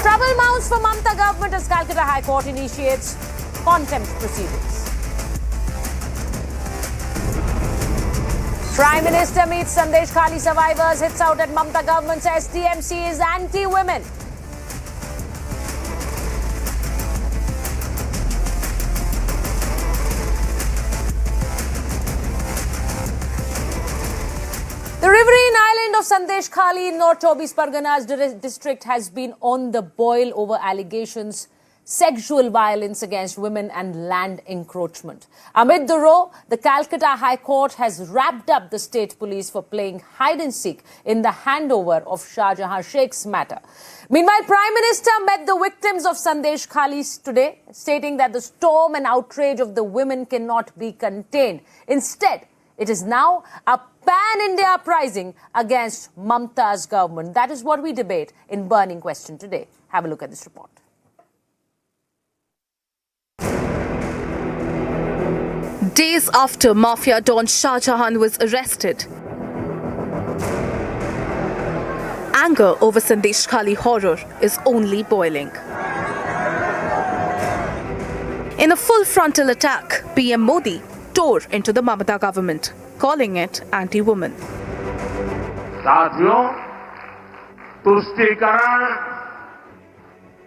Trouble mounts for Mamata government as Calcutta High Court initiates contempt proceedings. Prime Minister meets Sandeshkhali survivors, hits out at Mamata government, says TMC is anti-women. The riverine island of Sandeshkhali in North 24 Parganas district has been on the boil over allegations sexual violence against women and land encroachment. Amid the row, the Calcutta High Court has wrapped up the state police for playing hide and seek in the handover of Shah Jahan Sheikh's matter. Meanwhile, Prime Minister met the victims of Sandeshkhali today, stating that the storm and outrage of the women cannot be contained. Instead, it is now a pan-India uprising against Mamata's government. That is what we debate in Burning Question today. Have a look at this report. Days after Mafia Don Shah Jahan was arrested, anger over Sandeshkhali horror is only boiling. In a full frontal attack, PM Modi tore into the Mamata government, calling it anti-woman. साथियों, तुष्टीकरण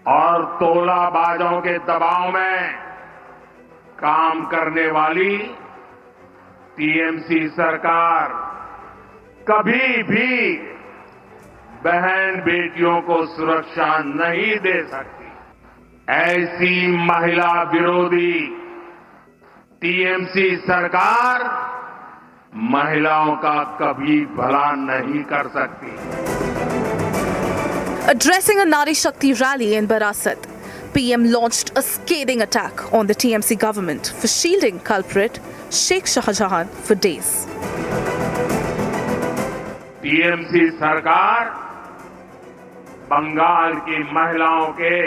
और तोलाबाजों के दबाव में काम करने वाली TMC सरकार कभी भी बहन बेटियों को सुरक्षा नहीं दे सकती। ऐसी महिला विरोधी टीएमसी सरकार महिलाओं का कभी भला नहीं कर सकती। Addressing a Nari Shakti rally in Barasat, PM launched a scathing attack on the TMC government for shielding culprit Sheikh Shah Jahan for days. TMC सरकार बंगाल की महिलाओं के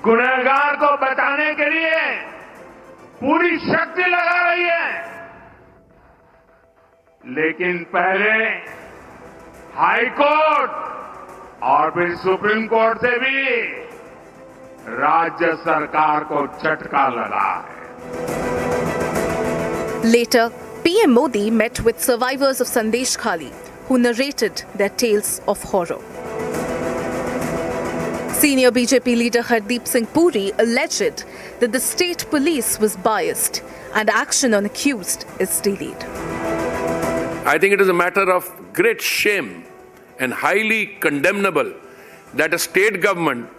गुनहगार को बचाने के लिए पूरी शक्ति लगा रही है, लेकिन पहले हाई कोर्ट और फिर सुप्रीम कोर्ट से भी राज्य सरकार को झटका लगा है। Later, PM Modi met with survivors of Sandeshkhali who narrated their tales of horror. Senior BJP leader Hardeep Singh Puri alleged that the state police was biased and action on accused is delayed. I think it is a matter of great shame and highly condemnable that a state government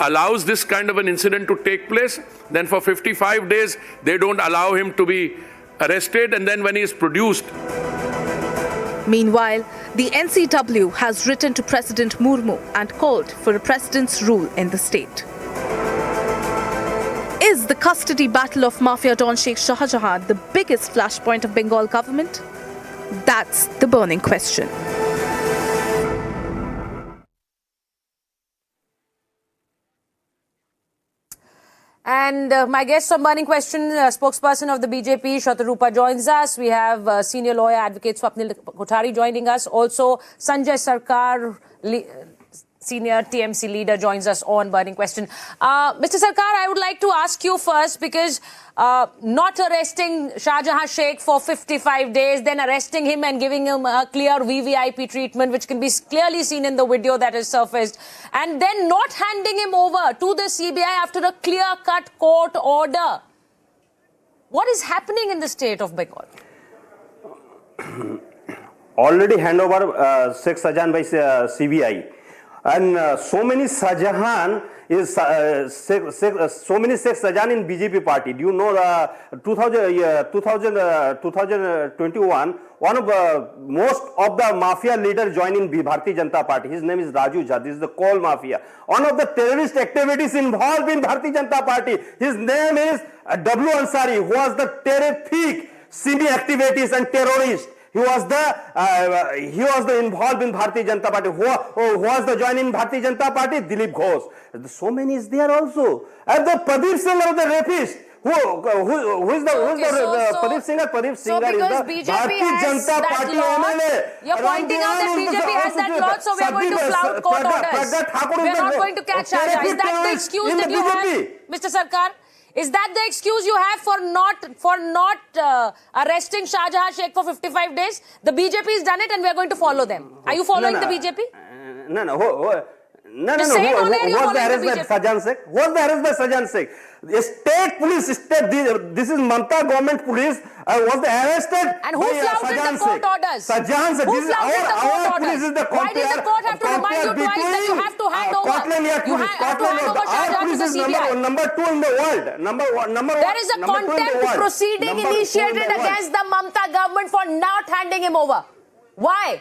allows this kind of an incident to take place. Then for 55 days, they don't allow him to be arrested, and then when he is produced. Meanwhile, the NCW has written to President Murmu and called for a president's rule in the state. Is the custody battle of Mafia Don Sheikh Shah Jahan the biggest flashpoint of Bengal government? That's the burning question. And my guest on Burning Question, spokesperson of the BJP, Shatarupa, joins us. We have senior lawyer advocate Swapnil Kothari joining us. Also, Sanjay Sarkar, senior TMC leader, joins us on Burning Question. Mr. Sarkar, I would like to ask you first, because not arresting Shah Jahan Sheikh for 55 days, then arresting him and giving him a clear VVIP treatment, which can be clearly seen in the video that is surfaced, and then not handing him over to the CBI after a clear-cut court order. What is happening in the state of Bengal? Already handover Sheikh Shah Jahan by CBI. And so many Shah Jahan is so many Sheikh Shah Jahan in BJP party. Do you know 2021, one of the most of the mafia leaders joined in Bharatiya Janata Party. His name is Raju Jha. This is the coal mafia. One of the terrorist activities involved in Bharatiya Janata Party. His name is W. Ansari, who was the terror thief, senior activities and terrorist. He was the involved in Bharatiya Janata Party. Who was the join in Bharatiya Janata Party? Dilip Ghosh. So many is there also. And the Pradeep Singh of the rapist. Who is the Pradeep Singh? Pradeep Singh is the Bharatiya Janata Party MLA. You're pointing out that BJP has that lot, so we are going to flout court orders. We are not going to catch Shah Jahan. Is that the excuse that you have, Mr. Sarkar? Is that the excuse you have for not arresting Shah Jahan Sheikh for 55 days? The BJP has done it and we are going to follow them. Are you following the BJP? No. Just say it on air, Who you're was the following arrest the by BJP. Sajan Sheikh? Who was the arrest by Sajan Sheikh? The state police, this is Mamata government police, was arrested And who by flouted Sajan the court Sheikh. orders? Sajan Sheikh. Who This is flouted the court our orders? police is the Why does the court have to remind you twice that you have to hand over? You have to hand over Shah Jahan to the CBI. Number 2 in the world. Number one. There is a contempt proceeding initiated against the Mamata government for not handing him over. Why?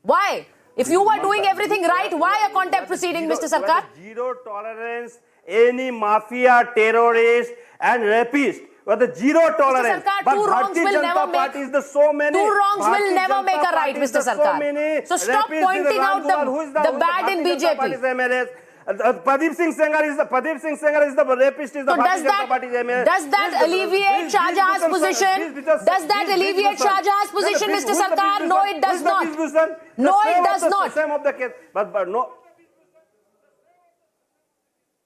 Why? If you were doing everything right, why a contempt proceeding, Mr. Sarkar? Zero tolerance, any mafia, terrorist and rapist. With the zero tolerance. Sarkar, But two wrongs will never make two wrongs will never make a right, Mr. Sarkar. So stop pointing out the bad in BJP. Pradeep Singh Sengar is the rapist, is the Bharatiya Janata Party's MLA. Does that alleviate Shah Jahan's position? Does that alleviate Shah Jahan's position, Mr. Sarkar? No, it does not. No, it does not. Same of the case, but no.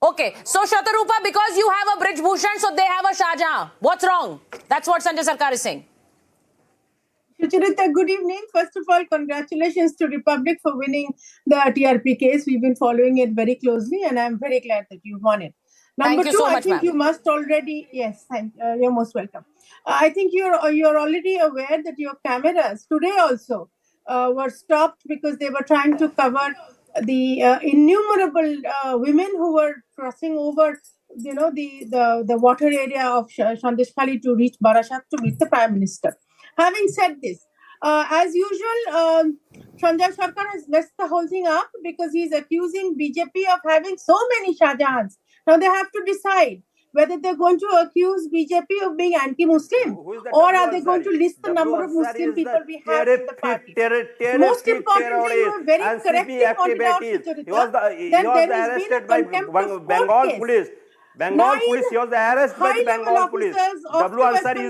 Okay, so Shatarupa, because you have a Brij Bhushan, so they have a Shah Jahan. What's wrong? That's what Sanjay Sarkar is saying. Sucharita, good evening. First of all, congratulations to Republic for winning the TRP case. We've been following it very closely and I'm very glad that you won it. Number two, I think you must already, yes, you're most welcome. I think you're already aware that your cameras today also were stopped because they were trying to cover the innumerable women who were crossing over, the water area of Sandeshkhali to reach Barashat to meet the Prime Minister. Having said this, as usual, Sanjay Sarkar has messed the whole thing up because he's accusing BJP of having so many Shah Jahans. Now they have to decide whether they're going to accuse BJP of being anti-Muslim or are they going to list the number of Muslim people we have in the party. Most importantly, you are very correctly pointed out, Sucharita, that there has been a contempt of Bengal police. Bengal police, he was arrested by the Bengal police. W. Ansari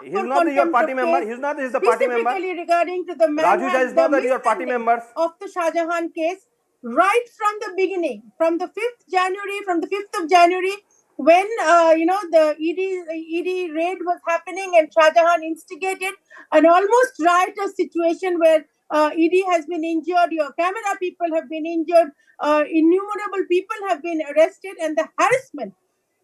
he's not your party member. He's not the party member. Specifically regarding to the Raju is not your party member. Of the Shah Jahan case, right from the beginning, from the 5th of January, when the ED raid was happening and Shah Jahan instigated an almost riotous situation where ED has been injured, your camera people have been injured, innumerable people have been arrested, and the harassment.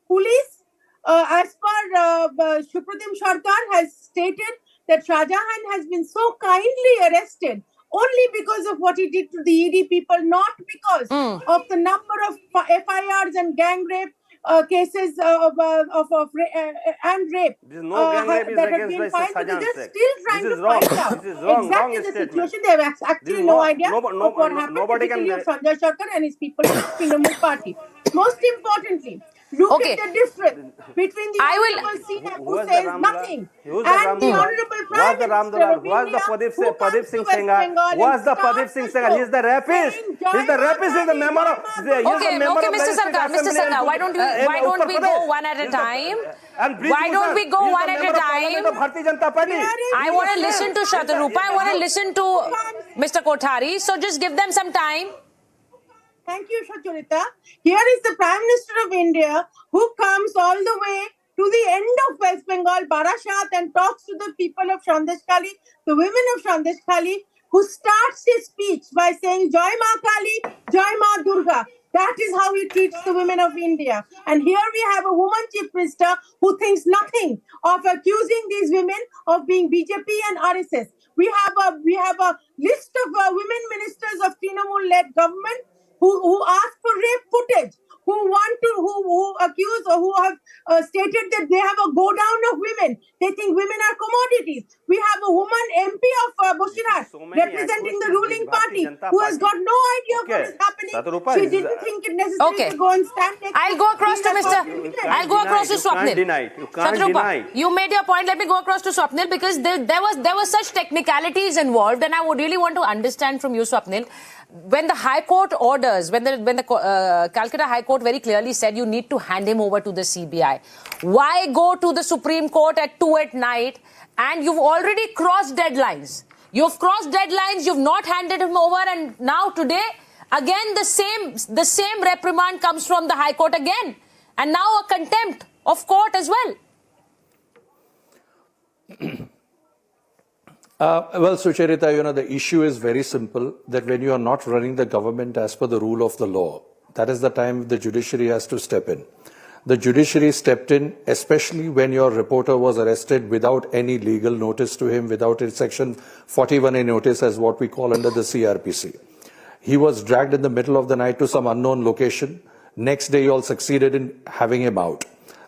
Police, as per Supratim Sarkar, has stated that Shah Jahan has been so kindly arrested only because of what he did to the ED people, not because of the number of FIRs and gang rape cases and rape that have been filed. They're still trying to find out exactly the situation. They have actually no idea of what happened to Sanjay Sarkar and his people in the Trinamool party. Most importantly, look at the difference between the Honorable CM who says nothing and the Honorable Prime Minister of India who Pradeep Singh Sengar? Was the Pradeep Singh Sengar? He's the rapist. He's the rapist. He's the member of. Okay, Mr. Sarkar, why don't we go one at a time? Why don't we go one at a time? I want to listen to Shatarupa. I want to listen to Mr. Kothari. So just give them some time. Thank you, Sucharita. Here is the Prime Minister of India who comes all the way to the end of West Bengal, Barashat, and talks to the people of Sandeshkhali, the women of Sandeshkhali, who starts his speech by saying, Joy Ma Kali, Joy Ma Durga. That is how he treats the women of India. And here we have a woman chief minister who thinks nothing of accusing these women of being BJP and RSS. We have a list of women ministers of Trinamool-led government who ask for rape footage, who accuse or who have stated that they have a go down of women. They think women are commodities. We have a woman MP of Bushirat representing the ruling party who has got no idea of what is happening. She didn't think it necessary to go and stand next. I'll go across to Swapnil. You can't deny. You made your point. Let me go across to Swapnil because there was such technicalities involved, and I would really want to understand from you, Swapnil. When the High Court orders, when the Calcutta High Court very clearly said you need to hand him over to the CBI, why go to the Supreme Court at 2 at night and you've already crossed deadlines? You've crossed deadlines, you've not handed him over, and now today, again the same reprimand comes from the High Court again. And now a contempt of court as well. Well, Sucharita, the issue is very simple, that when you are not running the government as per the rule of the law, that is the time the judiciary has to step in. The judiciary stepped in, especially when your reporter was arrested without any legal notice to him, without a section 41A notice, as what we call under the CRPC. He was dragged in the middle of the night to some unknown location. Next day, you all succeeded in having him out.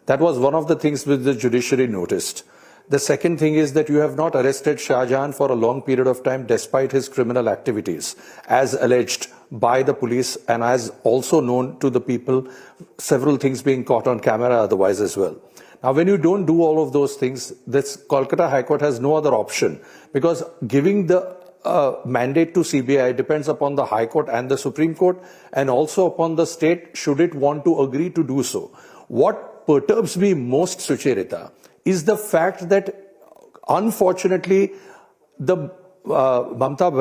That was one of the things which the judiciary noticed. The second thing is that you have not arrested Shah Jahan for a long period of time despite his criminal activities, as alleged by the police and as also known to the people, several things being caught on camera otherwise as well. Now, when you don't do all of those things, this Kolkata High Court has no other option, because giving the mandate to CBI depends upon the High Court and the Supreme Court, and also upon the state should it want to agree to do so. What perturbs me most, Sucharita, is the fact that unfortunately the Mamata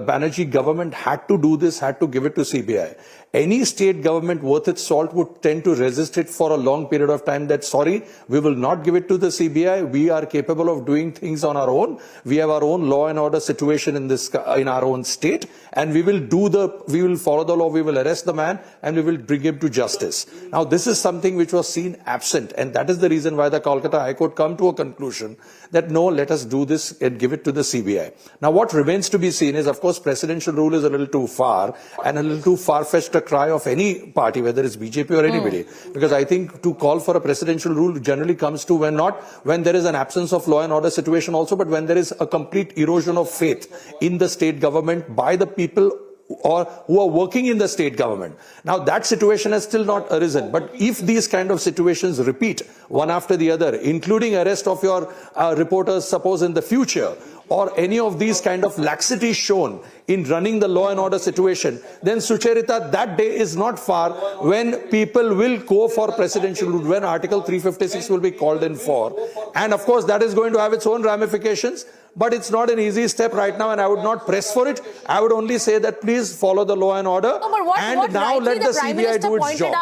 Banerjee government had to do this, had to give it to CBI. Any state government worth its salt would tend to resist it for a long period of time, that sorry, we will not give it to the CBI. We are capable of doing things on our own. We have our own law and order situation in our own state, and we will follow the law, we will arrest the man, and we will bring him to justice. Now, this is something which was seen absent, and that is the reason why the Kolkata High Court come to a conclusion that no, let us do this and give it to the CBI. Now, what remains to be seen is, of course, presidential rule is a little too far, and a little too far-fetched a cry of any party, whether it's BJP or anybody. Because I think to call for a presidential rule generally comes to when there is an absence of law and order situation also, but when there is a complete erosion of faith in the state government by the people or who are working in the state government. Now, that situation has still not arisen. But if these kind of situations repeat one after the other, including arrest of your reporters, suppose in the future, or any of these kind of laxity shown in running the law and order situation, then Sucharita, that day is not far when people will go for presidential rule, when Article 356 will be called in for. And of course, that is going to have its own ramifications. But it's not an easy step right now, and I would not press for it. I would only say that please follow the law and order. No, but what now let the CBI do its job.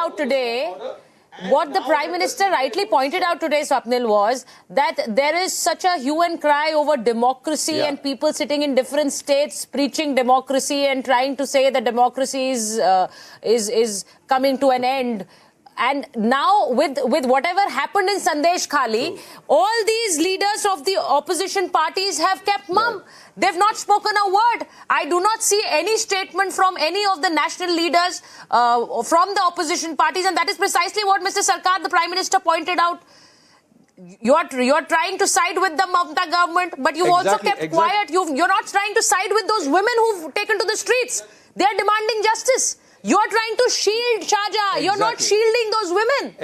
What the Prime Minister rightly pointed out today, Swapnil, was that there is such a hue and cry over democracy and people sitting in different states preaching democracy and trying to say that democracy is coming to an end. And now, with whatever happened in Sandeshkhali, all these leaders of the opposition parties have kept mum. Right. They've not spoken a word. I do not see any statement from any of the national leaders from the opposition parties, and that is precisely what Mr. Sarkar, the Prime Minister, pointed out. You're trying to side with the Mamata government, but you've also kept quiet. You're not trying to side with those women who've taken to the streets. They're demanding justice. You're trying to shield Shah Jahan. You're not shielding those women.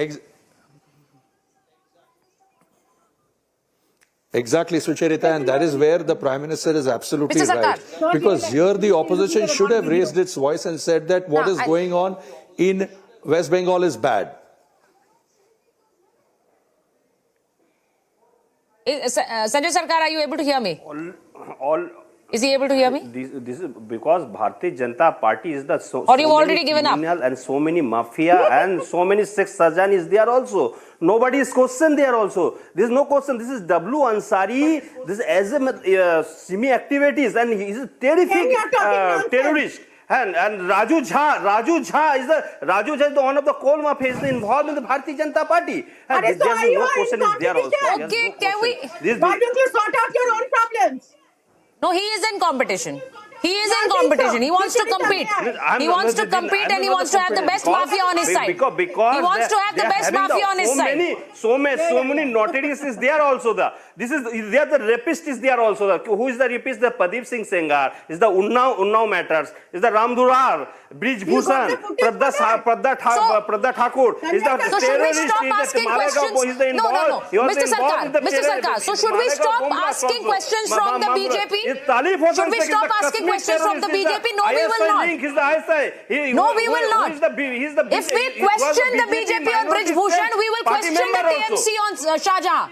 Exactly, Sucharita, and that is where the Prime Minister is absolutely right. Because here the opposition should have raised its voice and said that what is going on in West Bengal is bad. Sanjay Sarkar, are you able to hear me? Is he able to hear me? This is because Bharatiya Janata Party is the or you've already given up, and so many mafia and so many sex surgeon is there also. Nobody is questioned there also. There is no question. This is W. Ansari. This is Simi activities, and he is a terrific terrorist. And Raju Jha is the one of the coal mafia is involved in the Bharatiya Janata Party. And there's no question is there also. Okay, can we? Why don't you sort out your own problems? No, he is in competition. He is in competition. He wants to compete. He wants to compete and he wants to have the best mafia on his side. Because he wants to have the best mafia on his side. So many notaries is there also. The rapist is there also. Who is the rapist? The Pradeep Singh Sengar. Is the Unnao matters. Is the Ram Durar, Brij Bhushan, Pradha Thakur. Is the terrorist. Is the Malega. No. Mr. Sarkar. So should we stop asking questions from the BJP? Should we stop asking questions from the BJP? No, we will not. No, we will not. If we question the BJP on Brij Bhushan, we will question the TMC on Shah Jahan.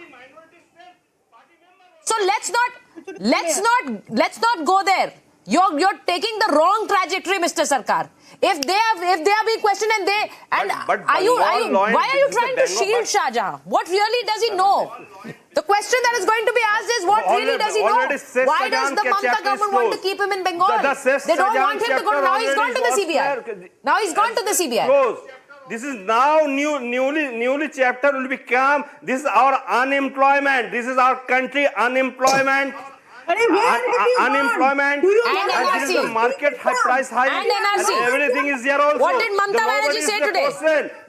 So let's not go there. You're taking the wrong trajectory, Mr. Sarkar. If they are being questioned why are you trying to shield Shah Jahan? What really does he know? The question that is going to be asked is, what really does he know? Why does the Mamata government want to keep him in Bengal? They don't want him to go. Now he's gone to the CBI. Now he's gone to the CBI. This is now newly chapter will become. This is our unemployment. This is our country unemployment. Unemployment, and this is the market price high, and NRC. And everything is there also. What did Mamata Banerjee say today?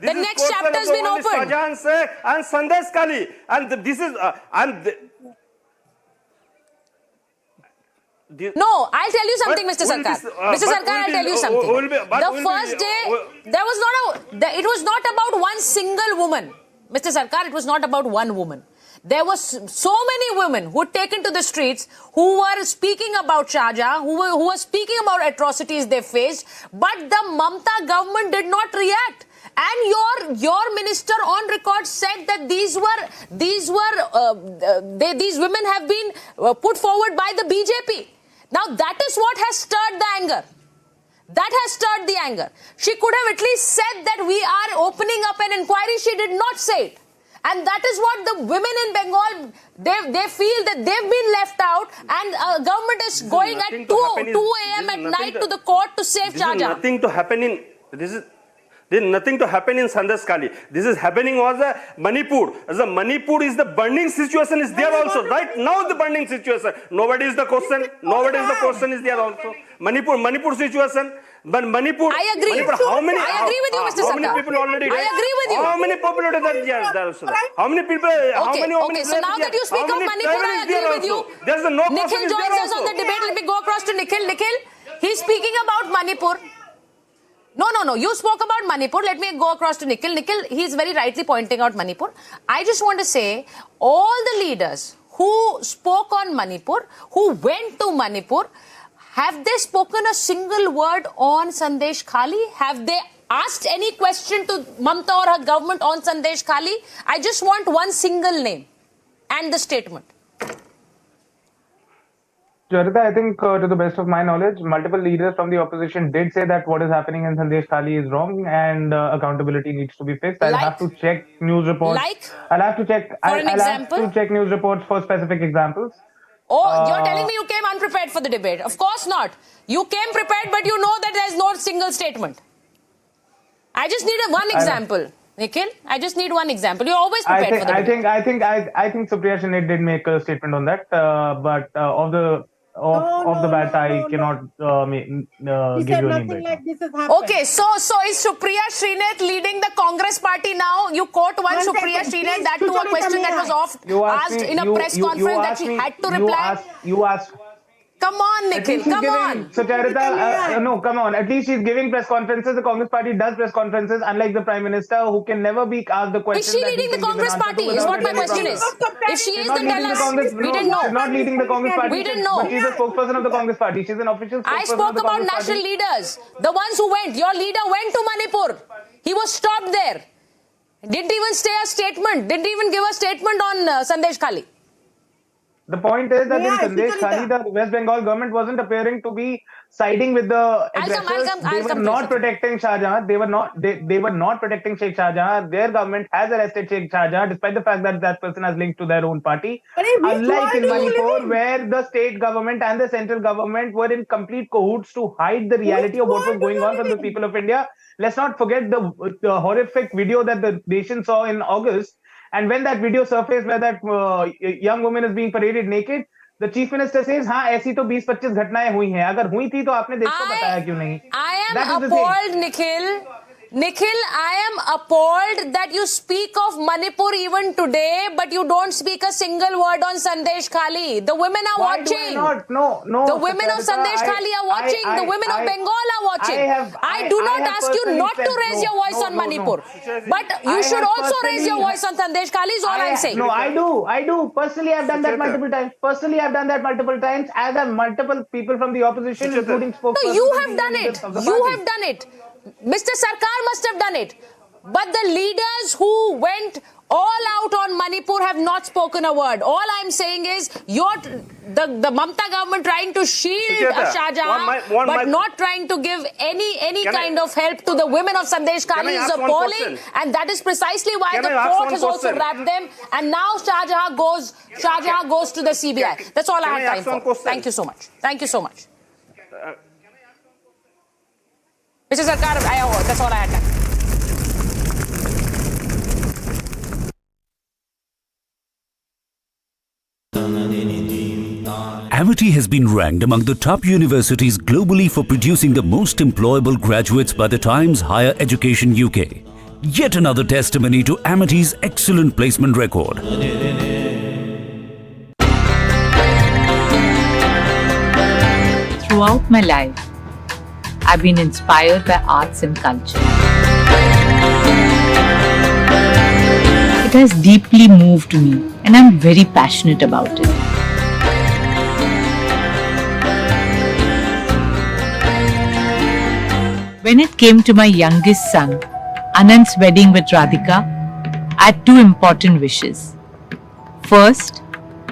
The next chapter has been opened. And Sandeshkhali, and this is No, I'll tell you something, Mr. Sarkar. Mr. Sarkar, I'll tell you something. The first day, it was not about one single woman. Mr. Sarkar, it was not about one woman. There were so many women who were taken to the streets, who were speaking about Shahjahan, who were speaking about atrocities they faced, but the Mamata government did not react. And your minister on record said that these women have been put forward by the BJP. Now that is what has stirred the anger. That has stirred the anger. She could have at least said that we are opening up an inquiry. She did not say it. And that is what the women in Bengal, they feel that they've been left out, and government is going at 2 a.m. at night to the court to save Shahjahan. There is nothing to happen in Sandeshkhali. This is happening was Manipur. As Manipur is the burning situation is there also. Right now the burning situation. Nobody is the question. Nobody is the question is there also. Manipur situation. But Manipur. I agree. Manipur, I agree with you, Mr. Sarkar. How many people already I agree with you. How many people are there? How many people? Okay, so now that you speak of Manipur, I agree with you. There's no Nikhil joins us on the debate. Let me go across to Nikhil. Nikhil, he's speaking about Manipur. No. You spoke about Manipur. Let me go across to Nikhil. Nikhil, he's very rightly pointing out Manipur. I just want to say, all the leaders who spoke on Manipur, who went to Manipur, have they spoken a single word on Sandeshkhali? Have they asked any question to Mamata or her government on Sandeshkhali? I just want one single name and the statement. Charita, I think to the best of my knowledge, multiple leaders from the opposition did say that what is happening in Sandeshkhali is wrong and accountability needs to be fixed. I'll have to check news reports. I'll have to check. I'll have to check news reports for specific examples. Oh, you're telling me you came unprepared for the debate. Of course not. You came prepared, but you know that there's no single statement. I just need one example. Nikhil, I just need one example. You're always prepared for the debate. I think Supriya Shinde did make a statement on that, but of the bat, I cannot give you any break. Like this has happened. Okay, so is Supriya Shrinet leading the Congress party now? You quote one Supriya Shrinet, that to a question that was asked in a press conference that she had to reply. You asked. Come on, Nikhil, come on. So, Charita, no, come on. At least she's giving press conferences. The Congress party does press conferences, unlike the Prime Minister, who can never be asked the question. Is she leading the Congress party? Is what my question is. If she is, then tell us. We didn't know. She's not leading the Congress party. We didn't know. But she's a spokesperson of the Congress party. She's an official spokesperson. I spoke about national leaders. The ones who went. Your leader went to Manipur. He was stopped there. Didn't even say a statement. Didn't even give a statement on Sandeshkhali. The point is that in Sandeshkhali, the West Bengal government wasn't appearing to be siding with the aggressors. They were not protecting Shahjahan. They were not protecting Sheikh Shahjahan. Their government has arrested Sheikh Shahjahan, despite the fact that that person has linked to their own party. Unlike in Manipur, where the state government and the central government were in complete cahoots to hide the reality of what was going on from the people of India. Let's not forget the horrific video that the nation saw in August. And when that video surfaced where that young woman is being paraded naked, the chief minister says, "हाँ ऐसी तो 20-25 घटनाएं हुई हैं. अगर हुई थी तो आपने देश को बताया क्यों नहीं?" I am appalled, Nikhil. Nikhil, I am appalled that you speak of Manipur even today, but you don't speak a single word on Sandeshkhali. The women are watching. No. The women of Sandeshkhali are watching. The women of Bengal are watching. I do not ask you not to raise your voice on Manipur. But you should also raise your voice on Sandeshkhali is all I'm saying. No, I do. Personally, I've done that multiple times. As have multiple people from the opposition, including spokespersons. No, you have done it. You have done it. Mr. Sarkar must have done it. But the leaders who went all out on Manipur have not spoken a word. All I'm saying is the Mamata government trying to shield Shah Jahan, but not trying to give any kind of help to the women of Sandeshkhali is appalling, and that is precisely why the court has also wrapped them. And now Shah Jahan goes to the CBI. That's all I had time for. Thank you so much. Thank you so much. Mr. Sarkar, that's all I had time. Amity has been ranked among the top universities globally for producing the most employable graduates by the Times Higher Education UK. Yet another testimony to Amity's excellent placement record. Throughout my life, I've been inspired by arts and culture. It has deeply moved me, and I'm very passionate about it. When it came to my youngest son, Anand's wedding with Radhika, I had two important wishes. First,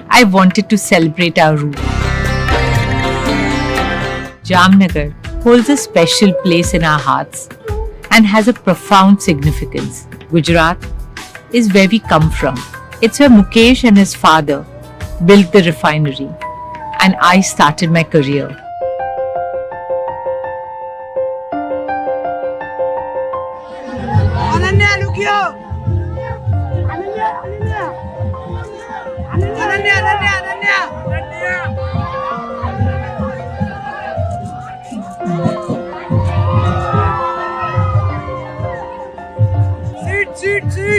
I wanted to celebrate our roots. Jamnagar holds a special place in our hearts and has a profound significance. Gujarat is where we come from. It's where Mukesh and his father built the refinery, and I started my career. Ananya, look here! Ananya! Seat!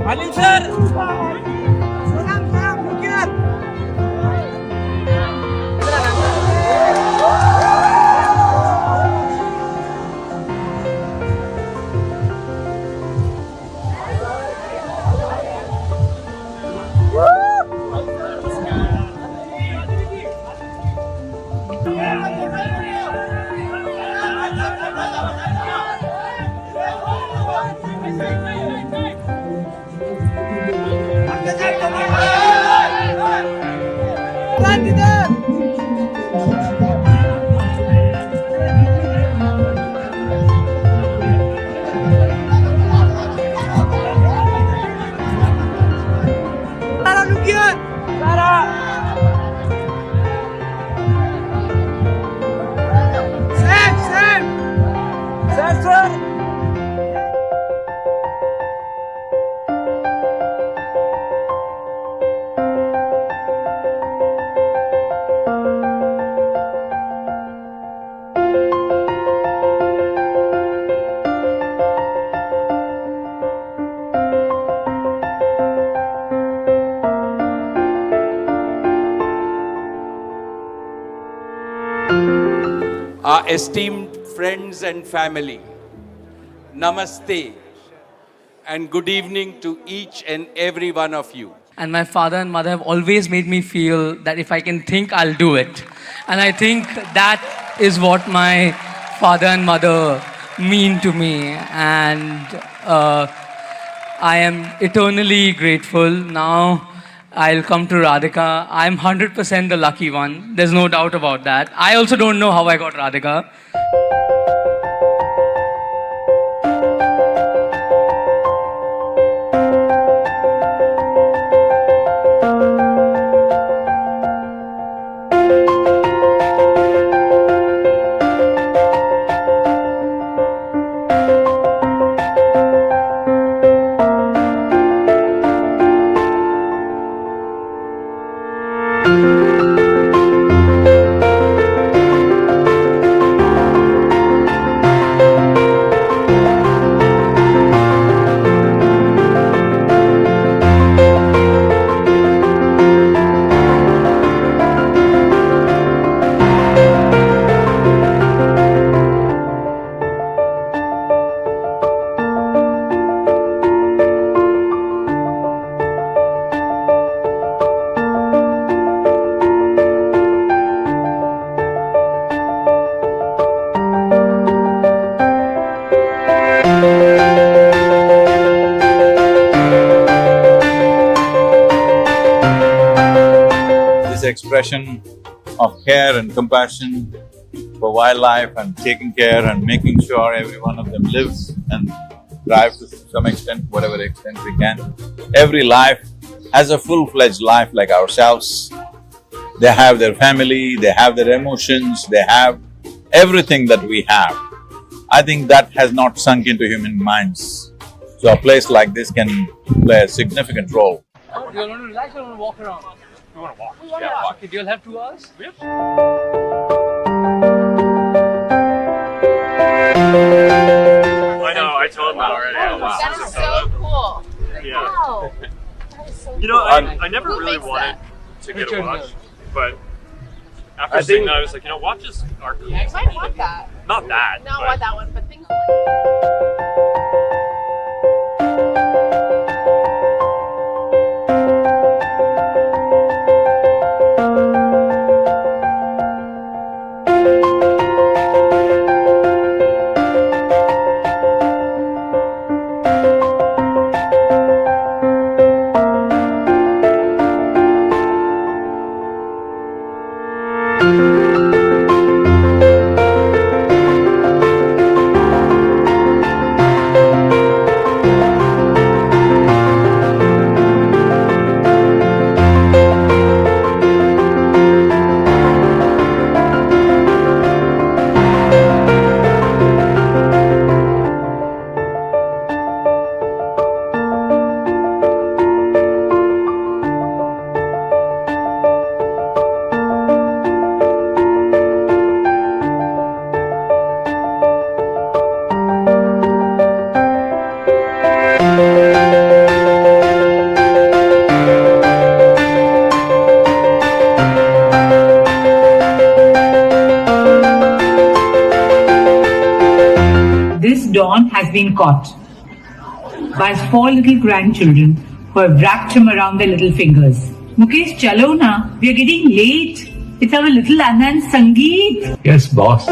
Alin sir! Salam, look here! Our esteemed friends and family, namaste and good evening to each and every one of you. And my father and mother have always made me feel that if I can think, I'll do it. And I think that is what my father and mother mean to me. And I am eternally grateful. Now I'll come to Radhika. I'm 100% the lucky one. There's no doubt about that. I also don't know how I got Radhika. the expression of care and compassion for wildlife and taking care and making sure every one of them lives and thrives to some extent, whatever extent we can. Every life has a full-fledged life like ourselves. They have their family, they have their emotions, they have everything that we have. I think that has not sunk into human minds. So a place like this can play a significant role. You want to relax or want to walk around? We want to walk. We want to walk. Okay, you'll have 2 hours? Yep. I know, I told him that already. That is so cool. Yeah. Wow. That is so You know, cool. I never Who really makes wanted that? to get a Richard watch, Mille. but after seeing that, I was like, you know, watches are cool. I might want that. Not that, Not but want that one, but things This Don has been caught by his 4 little grandchildren who have wrapped him around their little fingers. Mukesh, chalo na. We are getting late. It's our little Anand Sangeet. Yes, boss.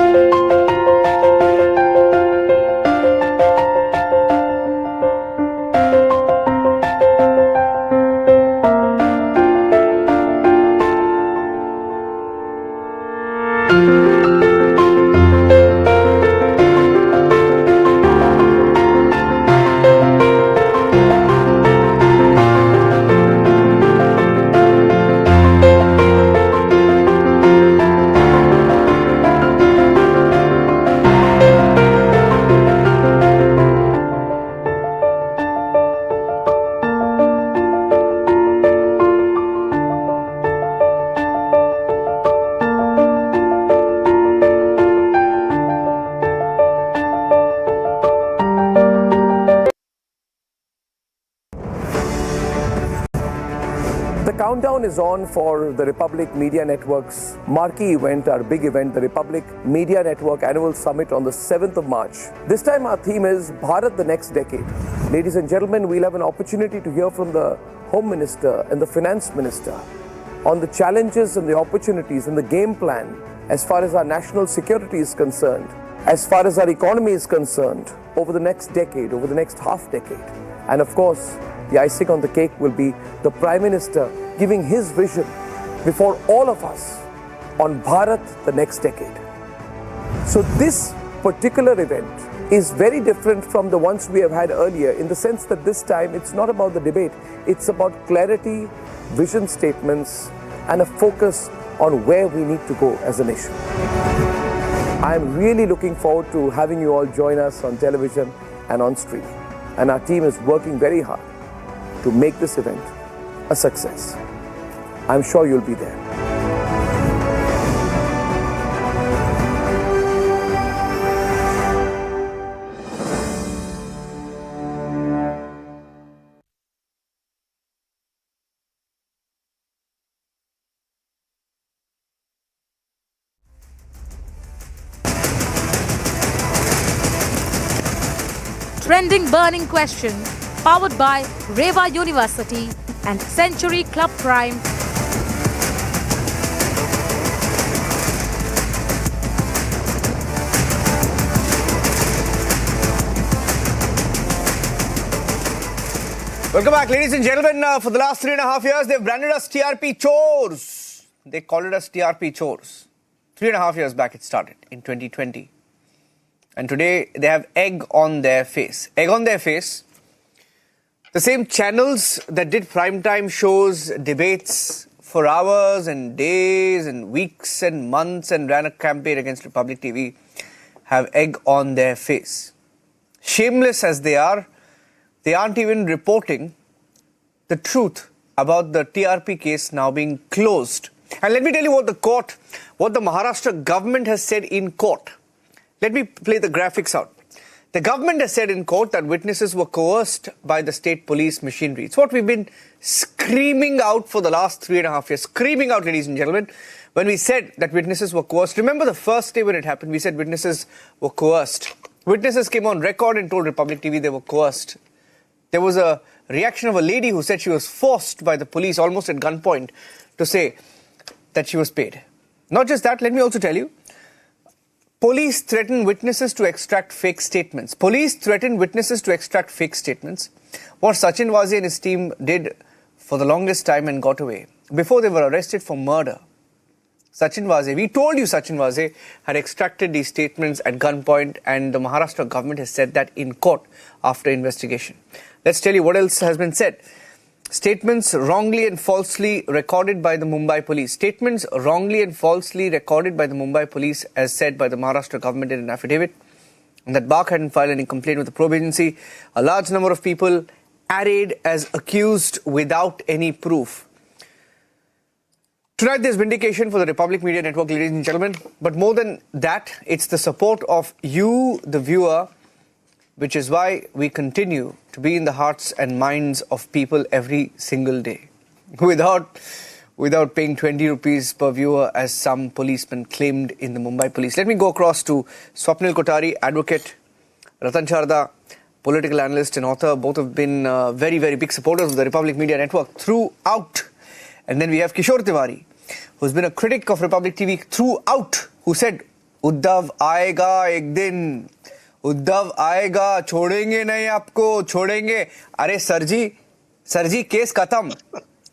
The countdown is on for the Republic Media Network's marquee event, our big event, the Republic Media Network Annual Summit on the 7th of March. This time our theme is Bharat the Next Decade. Ladies and gentlemen, we'll have an opportunity to hear from the Home Minister and the Finance Minister on the challenges and the opportunities and the game plan as far as our national security is concerned, as far as our economy is concerned, over the next decade, over the next half decade. And of course, the icing on the cake will be the Prime Minister giving his vision before all of us on Bharat the next decade. So this particular event is very different from the ones we have had earlier in the sense that this time it's not about the debate, it's about clarity, vision statements, and a focus on where we need to go as a nation. I am really looking forward to having you all join us on television and on stream. And our team is working very hard to make this event a success. I'm sure you'll be there. Trending burning question, powered by Reva University and Century Club Prime. Welcome back, ladies and gentlemen. For the last 3.5 years, they've branded us TRP chores. they called it as TRP chores. 3.5 years back it started, in 2020. And today they have egg on their face. Egg on their face. The same channels that did primetime shows, debates for hours and days and weeks and months and ran a campaign against Republic TV have egg on their face. Shameless as they aren't even reporting the truth about the TRP case now being closed. And let me tell you what the Maharashtra government has said in court. Let me play the graphics out. The government has said in court that witnesses were coerced by the state police machinery. It's what we've been screaming out for the last 3.5 years. Screaming out, ladies and gentlemen, when we said that witnesses were coerced. Remember the first day when it happened, we said witnesses were coerced. Witnesses came on record and told Republic TV they were coerced. There was a reaction of a lady who said she was forced by the police, almost at gunpoint, to say that she was paid. Not just that, let me also tell you, police threaten witnesses to extract fake statements. Police threaten witnesses to extract fake statements. What Sachin Vaze and his team did for the longest time and got away. Before they were arrested for murder. Sachin Vaze, we told you Sachin Vaze had extracted these statements at gunpoint, and the Maharashtra government has said that in court after investigation. Let's tell you what else has been said. Statements wrongly and falsely recorded by the Mumbai police. Statements wrongly and falsely recorded by the Mumbai police, as said by the Maharashtra government in an affidavit. And that BARC hadn't filed any complaint with the probe agency. A large number of people arrayed as accused without any proof. Tonight there's vindication for the Republic Media Network, ladies and gentlemen. But more than that, it's the support of you, the viewer, which is why we continue to be in the hearts and minds of people every single day. Without paying 20 rupees per viewer, as some policemen claimed in the Mumbai police. Let me go across to Swapnil Kothari, advocate, Ratan Sharda, political analyst and author. Both have been very, very big supporters of the Republic Media Network throughout. And then we have Kishore Tiwari, who's been a critic of Republic TV throughout, who said, Uddhav aayega ek din. Uddhav आएगा, छोड़ेंगे नहीं आपको, छोड़ेंगे. अरे sir ji case खत्म,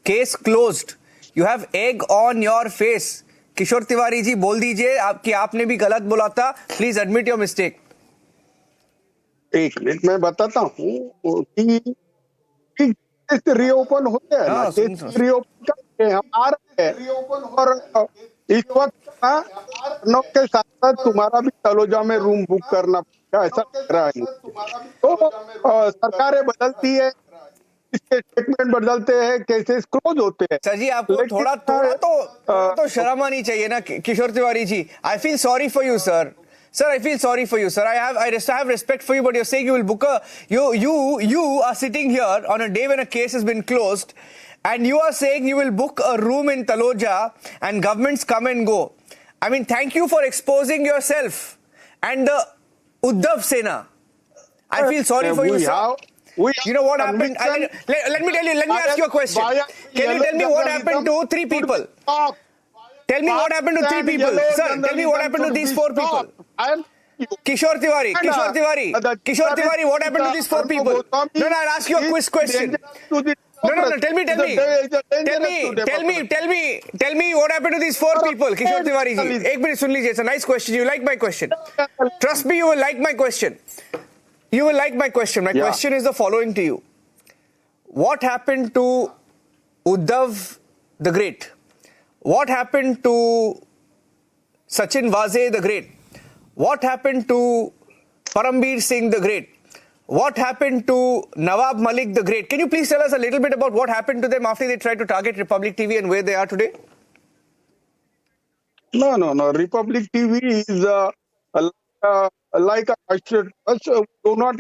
case closed. You have egg on your face. Kishore Tiwari ji बोल दीजिए कि आपने भी गलत बोला था. Please admit your mistake. एक मिनट मैं बताता हूँ कि रीओपन होते हैं ना, रीओपन करके हम आ रहे हैं और इस वक्त के साथ साथ तुम्हारा भी तलोजा में रूम बुक करना पड़ेगा, ऐसा कह रहा है. तो सरकारें बदलती है, इसके स्टेटमेंट बदलते हैं, केसेस क्लोज होते हैं. सर जी आपको थोड़ा तो शर्म आनी चाहिए ना Kishore Tiwari ji. I feel sorry for you sir. Sir, I feel sorry for you, sir. I have respect for you, but you're saying you will book you are sitting here on a day when a case has been closed, and you are saying you will book a room in Taloja and governments come and go. I mean, thank you for exposing yourself and the Uddhav Sena. I feel sorry for you, sir. You know what happened? Let me ask you a question. Can you tell me what happened to 3 people? Tell me what happened to 3 people. Sir, tell me what happened to these 4 people. Kishore Tiwari, what happened to these 4 people? No, I'll ask you a quiz question. No, tell me what happened to these 4 people, Kishore Tiwari ji. 1 minute, sun lijiye. It's a nice question. You like my question. Trust me, you will like my question. You will like my question. My question is the following to you. What happened to Uddhav the Great? What happened to Sachin Vaze the Great? What happened to Parambir Singh the Great? What happened to Nawab Malik the Great? Can you please tell us a little bit about what happened to them after they tried to target Republic TV and where they are today? No. Republic TV is like I should do not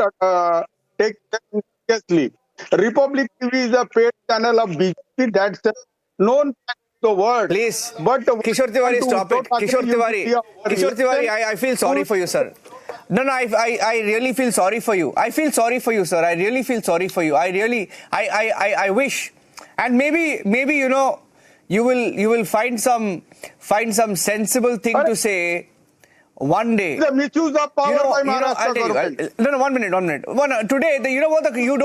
take them seriously. Republic TV is a paid channel of BJP that's known the word. Please, but Kishore Tiwari, stop it. Kishore Tiwari, I feel sorry for you, sir. No, I really feel sorry for you. I feel sorry for you, sir. I really feel sorry for you. I wish, and maybe you know, you will find some sensible thing to say one day. The misuse of power by Maharashtra government. No, 1 minute. Today, you know what? You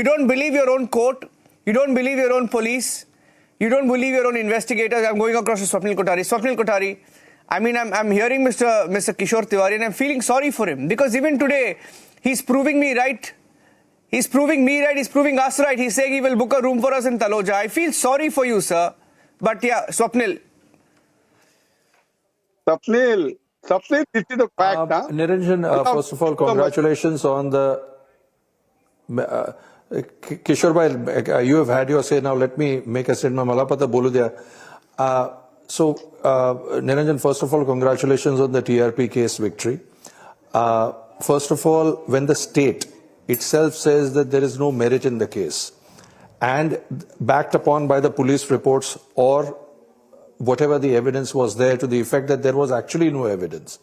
don't believe your own court. You don't believe your own police. You don't believe your own investigators. I'm going across to Swapnil Kothari. Swapnil Kothari, I mean, I'm hearing Mr. Kishore Tiwari and I'm feeling sorry for him because even today, he's proving me right. He's proving me right. He's proving us right. He's saying he will book a room for us in Taloja. I feel sorry for you, sir. But yeah, Swapnil. Swapnil, this is a fact. Niranjan, first of all, congratulations on the... Kishore bhai, you have had your say. Now let me make a statement. Malapata bolu diya. So, Niranjan, first of all, congratulations on the TRP case victory. First of all, when the state itself says that there is no merit in the case and backed upon by the police reports or whatever the evidence was there to the effect that there was actually no evidence,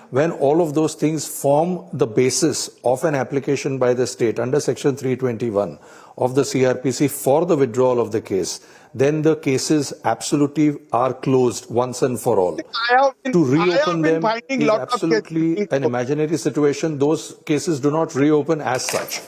when all of those things form the basis of an application by the state under section 321 of the CRPC for the withdrawal of the case, then the cases absolutely are closed once and for all. To reopen them is absolutely an imaginary situation. Those cases do not reopen as such.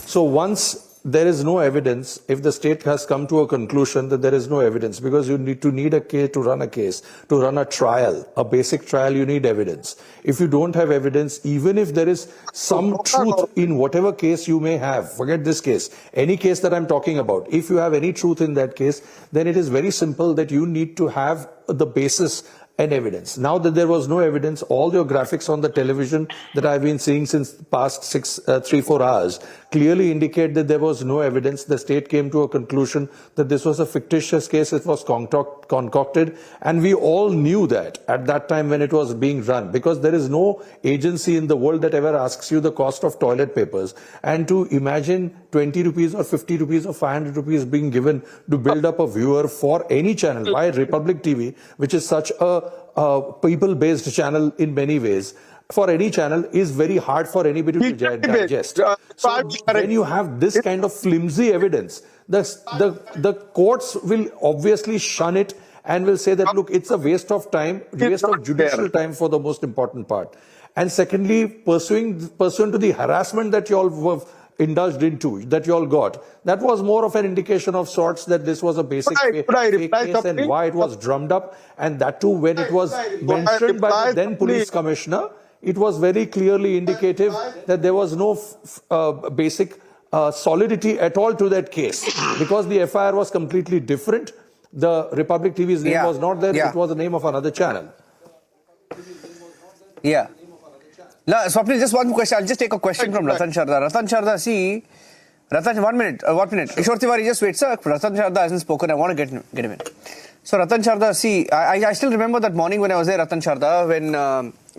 So once there is no evidence, if the state has come to a conclusion that there is no evidence, because you need a case, to run a trial, a basic trial, you need evidence. If you don't have evidence, even if there is some truth in whatever case you may have, forget this case, any case that I'm talking about, if you have any truth in that case, then it is very simple that you need to have the basis and evidence. Now that there was no evidence, all your graphics on the television that I've been seeing since the past 3-4 hours clearly indicate that there was no evidence. The state came to a conclusion that this was a fictitious case. It was concocted, and we all knew that at that time when it was being run, because there is no agency in the world that ever asks you the cost of toilet papers. And to imagine 20 rupees or 50 rupees or 500 rupees being given to build up a viewer for any channel by Republic TV, which is such a people-based channel in many ways, for any channel is very hard for anybody to digest. So when you have this kind of flimsy evidence, the courts will obviously shun it and will say that, look, it's a waste of time, waste of judicial time for the most important part. And secondly, pursuant to the harassment that you all were indulged into, that you all got, that was more of an indication of sorts that this was a basic fake case and why it was drummed up. And that too, when it was mentioned by the then police commissioner, it was very clearly indicative that there was no basic solidity at all to that case, because the FIR was completely different. The Republic TV's name was not there, it was the name of another channel. Yeah. No, Swapnil, just one question. I'll just take a question from Ratan Sharda. Ratan Sharda, see, Ratan, 1 minute. Kishore Tiwari, just wait, sir. Ratan Sharda hasn't spoken. I want to get him in. So, Ratan Sharda, see, I still remember that morning when I was there, Ratan Sharda, when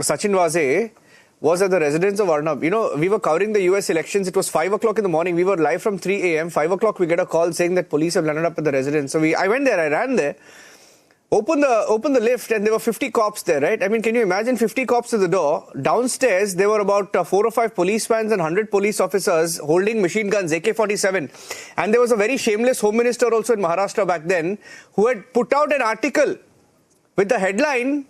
Sachin Waze was at the residence of Arnab. You know, we were covering the US elections. It was 5 o'clock in the morning. We were live from 3 a.m. 5 o'clock, we get a call saying that police have landed up at the residence. So, I went there, I ran there. Open the lift and there were 50 cops there, right? I mean, can you imagine 50 cops at the door? Downstairs, there were about 4 or 5 police vans and 100 police officers holding machine guns, AK-47. And there was a very shameless home minister also in Maharashtra back then who had put out an article with the headline,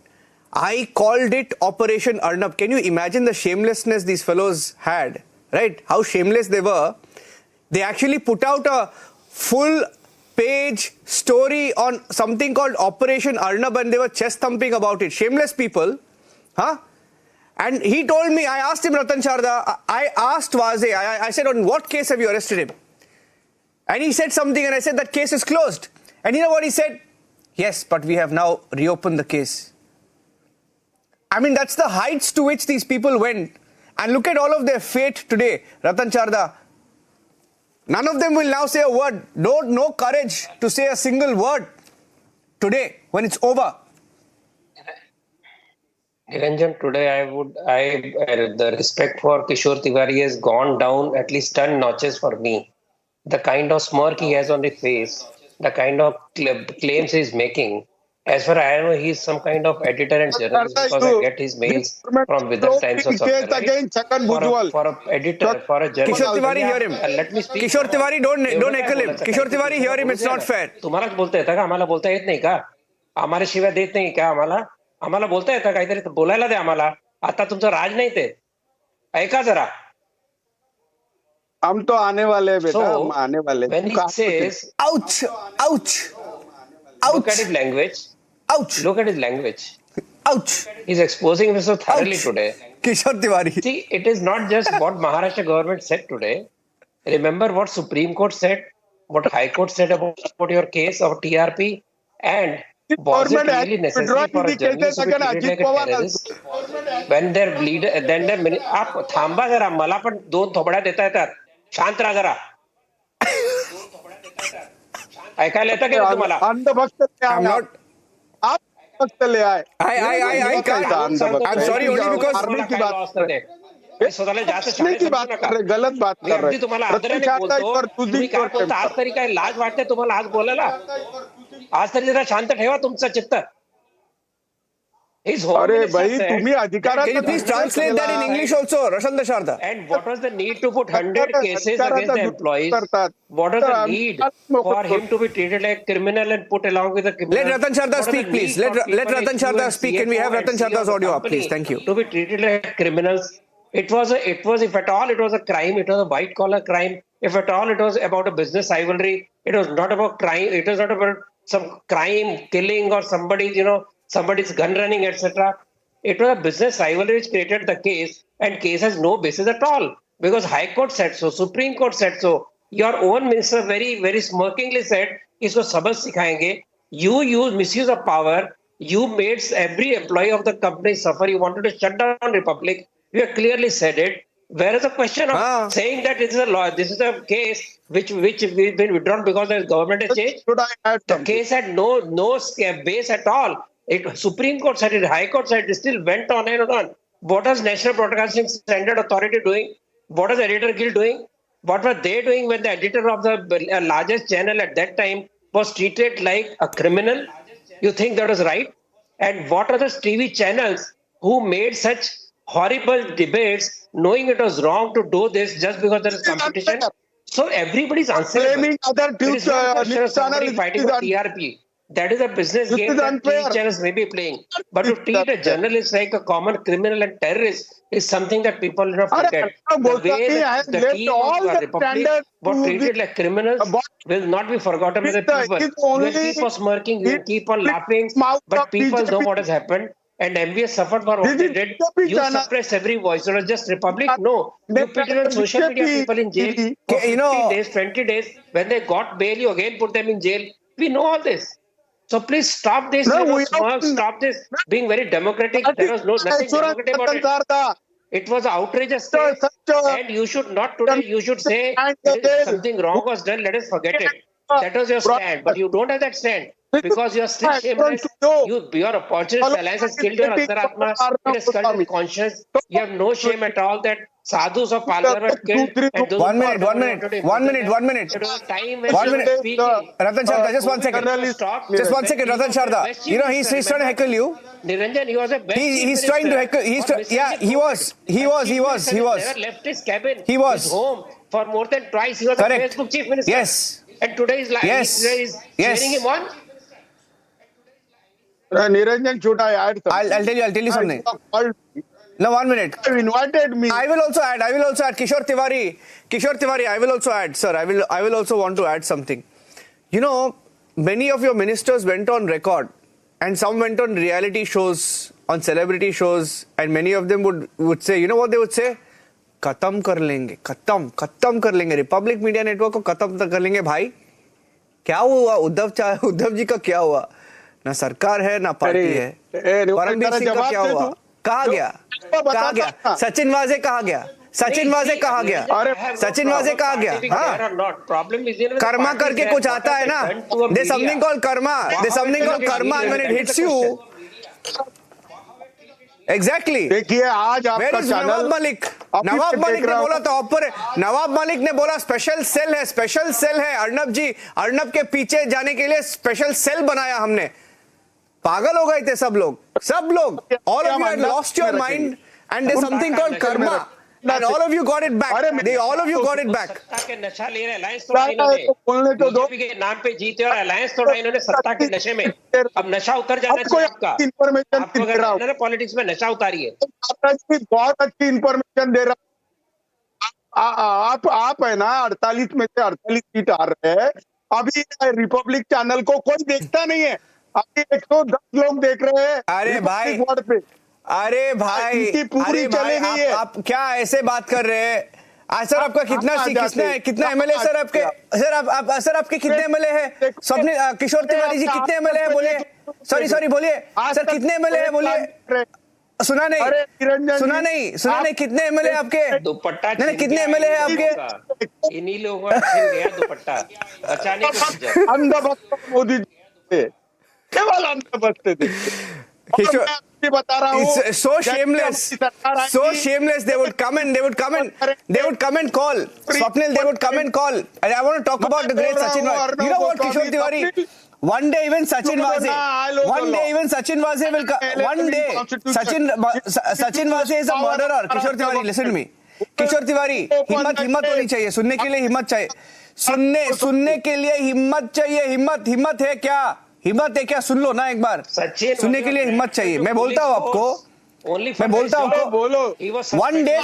I called it Operation Arnab. Can you imagine the shamelessness these fellows had, right? How shameless they were. They actually put out a full page story on something called Operation Arnab and they were chest thumping about it. Shameless people. Huh? And he told me, I asked him, Ratan Sharda, I asked Waze, I said, on what case have you arrested him? And he said something and I said, that case is closed. And you know what he said? Yes, but we have now reopened the case. I mean, that's the heights to which these people went. And look at all of their fate today, Ratan Sharda. None of them will now say a word. No courage to say a single word today when it's over. Niranjan, today the respect for Kishore Tiwari has gone down at least 10 notches for me. The kind of smirk he has on his face, the kind of claims he's making. As far as I know, he's some kind of editor and journalist because I get his mails from Vidar Times or something. Right? For a editor, for a journalist. Kishore Tiwari, hear him. Let me speak. Kishore Tiwari, don't heckle him. Kishore Tiwari, hear him. It's not fair. तुम्हालाच बोलता येतं का आम्हाला बोलता येत नाही का आम्हाला शिवाय देत नाही का आम्हाला बोलता येतं काहीतरी बोलायला दे आम्हाला आता तुमचं राज नाही ते ऐका जरा हम तो आने वाले हैं बेटा हम आने वाले when he says ouch Look at his language. Ouch. Look at his language. Ouch. He's exposing himself thoroughly today. Kishore Tiwari. See, it is not just what Maharashtra government said today. Remember what Supreme Court said, what High Court said about your case of TRP, and was it really necessary for a journalist to be treated like a terrorist? When their leader, then their आप थांबा जरा मला पण दोन थोबड्या देता येतात शांत राहा जरा ऐकायला येतं का तुम्हाला अंधभक्त आप भक्त ले आए I can't. I'm sorry only because स्वतःला जास्त की बात कर रहे गलत बात मी कर अगदी रहे तुम्हाला आदराने बोलतो तुम्ही काय बोलता आज तरी काय लाज वाटते तुम्हाला आज बोलायला आज तरी जरा शांत ठेवा तुमचं चित्त अरे भाई तुम्ही अधिकारात Can you please translate that in English also, Roshan Dasharda? And what was the need to put 100 cases against the employees? What was the need for him to be treated like a criminal and put along with the criminal? Let Ratan Sharda speak, please. Let Ratan Sharda speak. Can we have Ratan Sharda's audio up, please? Thank you. To be treated like criminals. It was, if at all, it was a crime. It was a white-collar crime. If at all, it was about a business rivalry. It was not about crime. It was not about some crime, killing, or somebody's gun running, etc. It was a business rivalry which created the case, and case has no basis at all because High Court said so, Supreme Court said so. Your own minister very, very smirkingly said, "Isko sabak sikhayenge." You misuse of power. You made every employee of the company suffer. You wanted to shut down Republic. You have clearly said it. Where is the question of saying that it is a law? This is a case which we've been withdrawn because the government has changed. The case had no base at all. Supreme Court said it, High Court said it, still went on and on. What was National Broadcasting Standard Authority doing? What was the Editor Guild doing? What were they doing when the editor of the largest channel at that time was treated like a criminal? You think that was right? And what are the TV channels who made such horrible debates knowing it was wrong to do this just because there is competition? So everybody's answerable. It is not a question of somebody fighting for TRP. That is a business game that TV channels may be playing. But to treat a journalist like a common criminal and terrorist is something that people don't forget. The way the team of the Republic were treated like criminals will not be forgotten by the people. You keep on smirking, you keep on laughing, but people know what has happened. And MBS suffered for what they did. You suppress every voice. It was just Republic. No. You put it on social media people in jail for 50 days, 20 days. When they got bail, you again put them in jail. We know all this. So please stop this. Stop this being very democratic. There was nothing democratic about it. It was outrageous case. And you should not today, you should say something wrong was done. Let us forget it. That was your stand. But you don't have that stand. Because you are still shameless, your opportunist alliance has killed your Antaratma, it has killed your conscience. You have no shame at all that sadhus of Palghar were killed. And those one minute. It was a time when you were speaking. Ratan Sharda, just 1 second. Just 1 second, Ratan Sharda. You know, he's trying to heckle you. Niranjan, he was a best He's trying to heckle. He was. Never left his cabin. His home. For more than twice, he was a Facebook chief minister. Yes. And today he's cheering him on. Niranjan, should I add something? I'll tell you something. No, 1 minute. You invited me. I will also add. Kishore Tiwari, I will also add, sir. I will also want to add something. You know, many of your ministers went on record and some went on reality shows, on celebrity shows, and many of them would say, you know what they would say? खत्म कर लेंगे, खत्म कर लेंगे, Republic media network को खत्म कर लेंगे भाई. क्या हुआ उद्धव जी का क्या हुआ? ना सरकार है ना पार्टी है. परमवीर सिंह का क्या हुआ? कहा गया? सचिन वाजे कहा गया? हाँ, कर्मा करके कुछ आता है ना? There's something called karma. And when it hits you, exactly. देखिए आज आपका चैनल नवाब मलिक ने बोला था नवाब मलिक ने बोला स्पेशल सेल है अर्नब के पीछे जाने के लिए स्पेशल सेल बनाया हमने. पागल हो गए थे सब लोग. All of you had lost your mind and there's something called karma. And all of you got it back. All of you got it back. सत्ता के नशा ले रहे अलायंस तोड़ा इन्होंने. बीजेपी के नाम पे जीते और अलायंस तोड़ा इन्होंने सत्ता के नशे में. अब नशा उतर जाना चाहिए आपका. आपको अगर पॉलिटिक्स में नशा उतारिए. बहुत अच्छी इंफॉर्मेशन दे रहा. आप है ना 48 में से 48 सीट आ रहे हैं. अभी रिपब्लिक चैनल को कोई देखता नहीं है, अभी 110 लोग देख रहे हैं। अरे भाई, वर्ड पे अरे भाई, इनकी पूरी अरे चली गई है। आप क्या ऐसे बात कर रहे हैं? सर आपका कितना एमएलए सर आपके? सर आपके कितने एमएलए हैं? स्वप्निल किशोर तिवारी जी कितने एमएलए हैं बोलिए? सॉरी बोलिए सर, कितने एमएलए हैं बोलिए? सुना नहीं कितने एमएलए आपके? दुपट्टा नहीं कितने एमएलए हैं आपके? इन्हीं लोगों का छिन गया दुपट्टा बचाने के। अंधभक्त मोदी जी केवल अंधभक्त थे। किशोर बता रहा हूँ, so shameless, they would come and call Swapnil, they would come and call, and I want to talk about the great Sachin Vaze. You know what, Kishore Tiwari, one day even Sachin Vaze will come. One day Sachin Vaze is a murderer. Kishore Tiwari, listen to me. Kishore Tiwari, हिम्मत होनी चाहिए, सुनने के लिए हिम्मत चाहिए, सुनने के लिए हिम्मत चाहिए। हिम्मत है क्या? हिम्मत है क्या? सुन लो ना एक बार, सुनने के लिए हिम्मत चाहिए। मैं बोलता हूँ आपको, बोलो। One day,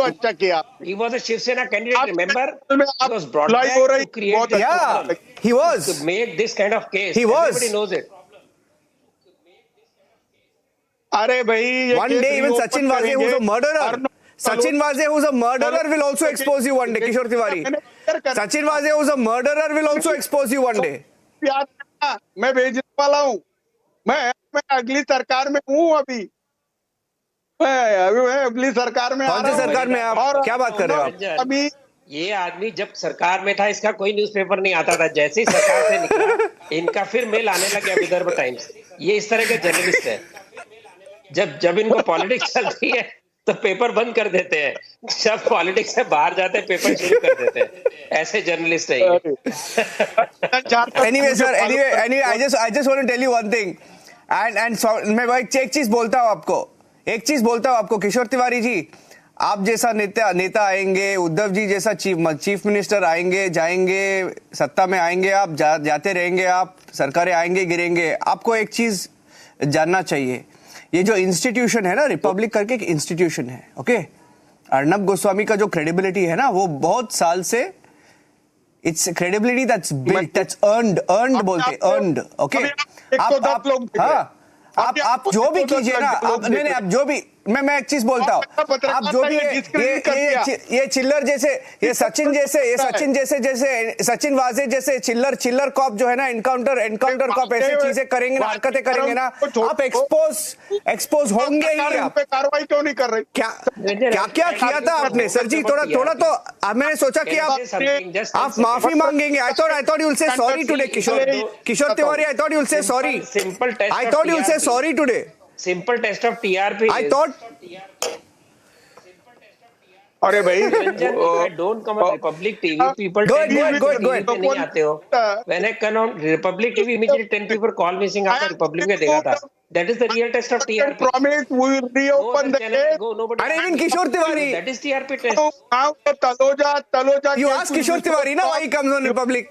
अच्छा किया। He was a Shivsena candidate, remember? He was brought back to create the yeah, he was to make this kind of case. He was. Everybody knows it. अरे भाई, one day even Sachin Vaze, who's a murderer, Sachin Vaze, who's a murderer, will also expose you one day. Kishore Tiwari, Sachin Vaze, who's a murderer, will also expose you one day. मैं भेजने वाला हूँ, मैं अगली सरकार में हूँ अभी मैं अगली सरकार में। कौन सी सरकार में आप क्या बात कर रहे हो आप? अभी ये आदमी जब सरकार में था इसका कोई न्यूज़पेपर नहीं आता था, जैसे ही सरकार से निकला इनका फिर मेल आने लग गया विदर्भ टाइम्स। ये इस तरह के जर्नलिस्ट है, जब इनको पॉलिटिक्स चलती है तो पेपर बंद कर देते हैं, जब पॉलिटिक्स से बाहर जाते हैं पेपर शुरू कर देते हैं। ऐसे जर्नलिस्ट है ये। Anyway sir, anyway I just want to tell you one thing, and so मैं एक चीज बोलता हूँ आपको, किशोर तिवारी जी, आप जैसा नेता आएंगे, उद्धव जी जैसा चीफ मिनिस्टर आएंगे, जाएंगे, सत्ता में आएंगे, आप जाते रहेंगे, आप सरकारें आएंगे गिरेंगे। आपको एक चीज जानना चाहिए, ये जो इंस्टीट्यूशन है ना, रिपब्लिक करके एक इंस्टीट्यूशन है, ओके? अर्नब गोस्वामी का जो क्रेडिबिलिटी है ना, वो बहुत साल से it's credibility that's built, that's earned बोलते, अर्नड, ओके? आप जो भी कीजिए ना, नहीं आप जो भी, मैं एक चीज बोलता हूँ, आप जो भी ये चिल्लर जैसे, ये सचिन वाजे जैसे चिल्लर कॉप जो है ना, एनकाउंटर कॉप ऐसी चीजें करेंगे ना, हरकतें करेंगे ना, आप एक्सपोज होंगे ही। आप कार्रवाई क्यों नहीं कर रहे? क्या किया था आपने सर जी? थोड़ा तो मैंने सोचा कि आप माफी मांगेंगे। I thought you'll say sorry today, Kishore Tiwari. I thought you'll say sorry. I thought you'll say sorry today. Simple test of TRP. I thought. अरे भाई, don't come on Republic TV. People go ahead. नहीं आते हो. When I come on Republic TV, immediately 10 people call missing after Republic में देखा था. That is the real test of TRP. Promise we will reopen the case. अरे even Kishore Tiwari. That is TRP test. Taloja. You ask Kishore Tiwari now why he comes on Republic.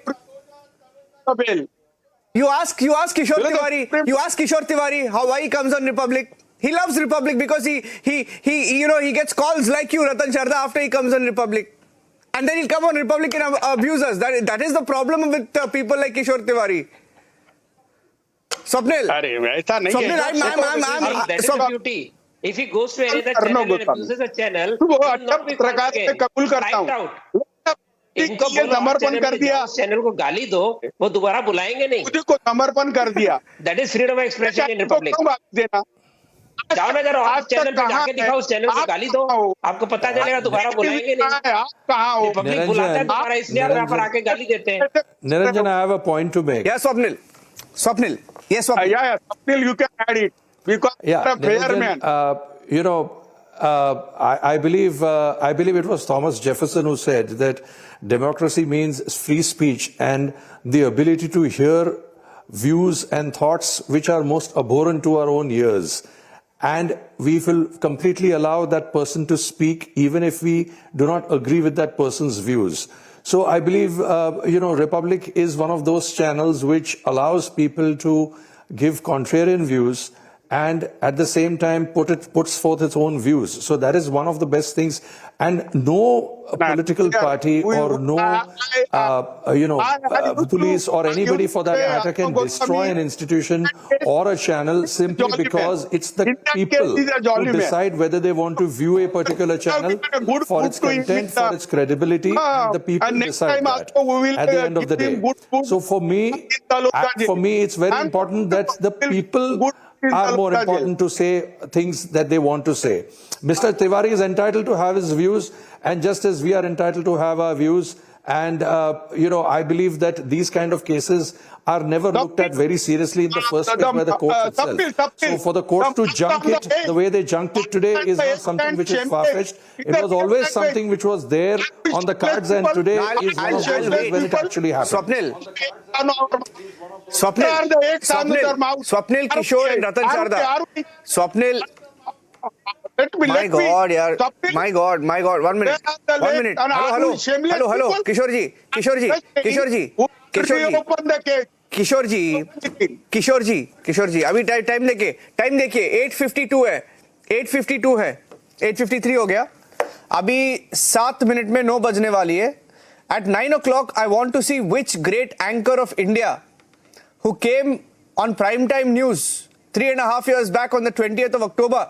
You ask Kishore Tiwari. You ask Kishore Tiwari why he comes on Republic. He loves Republic because he gets calls like you, Ratan Sharda, after he comes on Republic. And then he'll come on Republic and abuse us. That is the problem with people like Kishore Tiwari. Swapnil. ऐसा नहीं है. That is the beauty. If he goes to any other channel and abuses a channel, प्रकार से कबूल करता हूँ. इनको समर्पण कर दिया, चैनल को गाली दो, वो दोबारा बुलाएंगे नहीं. मुझे को समर्पण कर दिया. That is freedom of expression in Republic. जाओ ना जरा आप चैनल पे जाके दिखाओ, उस चैनल को गाली दो, आपको पता चलेगा, दोबारा बुलाएंगे नहीं. आप कहाँ हो? रिपब्लिक बुलाता है दोबारा, इसलिए आप यहाँ पर आके गाली देते हैं. Niranjan, I have a point to make. Yes, Swapnil. Yes, Swapnil. Yeah, Swapnil, you can add it because you're a fair man. I believe it was Thomas Jefferson who said that democracy means free speech and the ability to hear views and thoughts which are most abhorrent to our own ears. And we will completely allow that person to speak even if we do not agree with that person's views. So I believe, Republic is one of those channels which allows people to give contrarian views and at the same time puts forth its own views. So that is one of the best things. And no political party or no, police or anybody for that matter can destroy an institution or a channel simply because it's the people who decide whether they want to view a particular channel for its content, for its credibility. The people decide that at the end of the day. So for me, it's very important that the people are more important to say things that they want to say. Mr. Tiwari is entitled to have his views, and just as we are entitled to have our views. And, I believe that these kind of cases are never looked at very seriously in the first place by the courts itself. So for the courts to junk it the way they junked it today is not something which is far-fetched. It was always something which was there on the cards, and today is one of those days when it actually happened. Swapnil, Kishore and Ratan Sharda. Swapnil. My God, yaar. My God. 1 minute. Hello. Kishore ji. अभी time देखिए 8:52 है 8:53 हो गया. अभी 7 minute में 9 बजने वाली है. At 9 o'clock, I want to see which great anchor of India who came on primetime news 3.5 years back on the 20th of October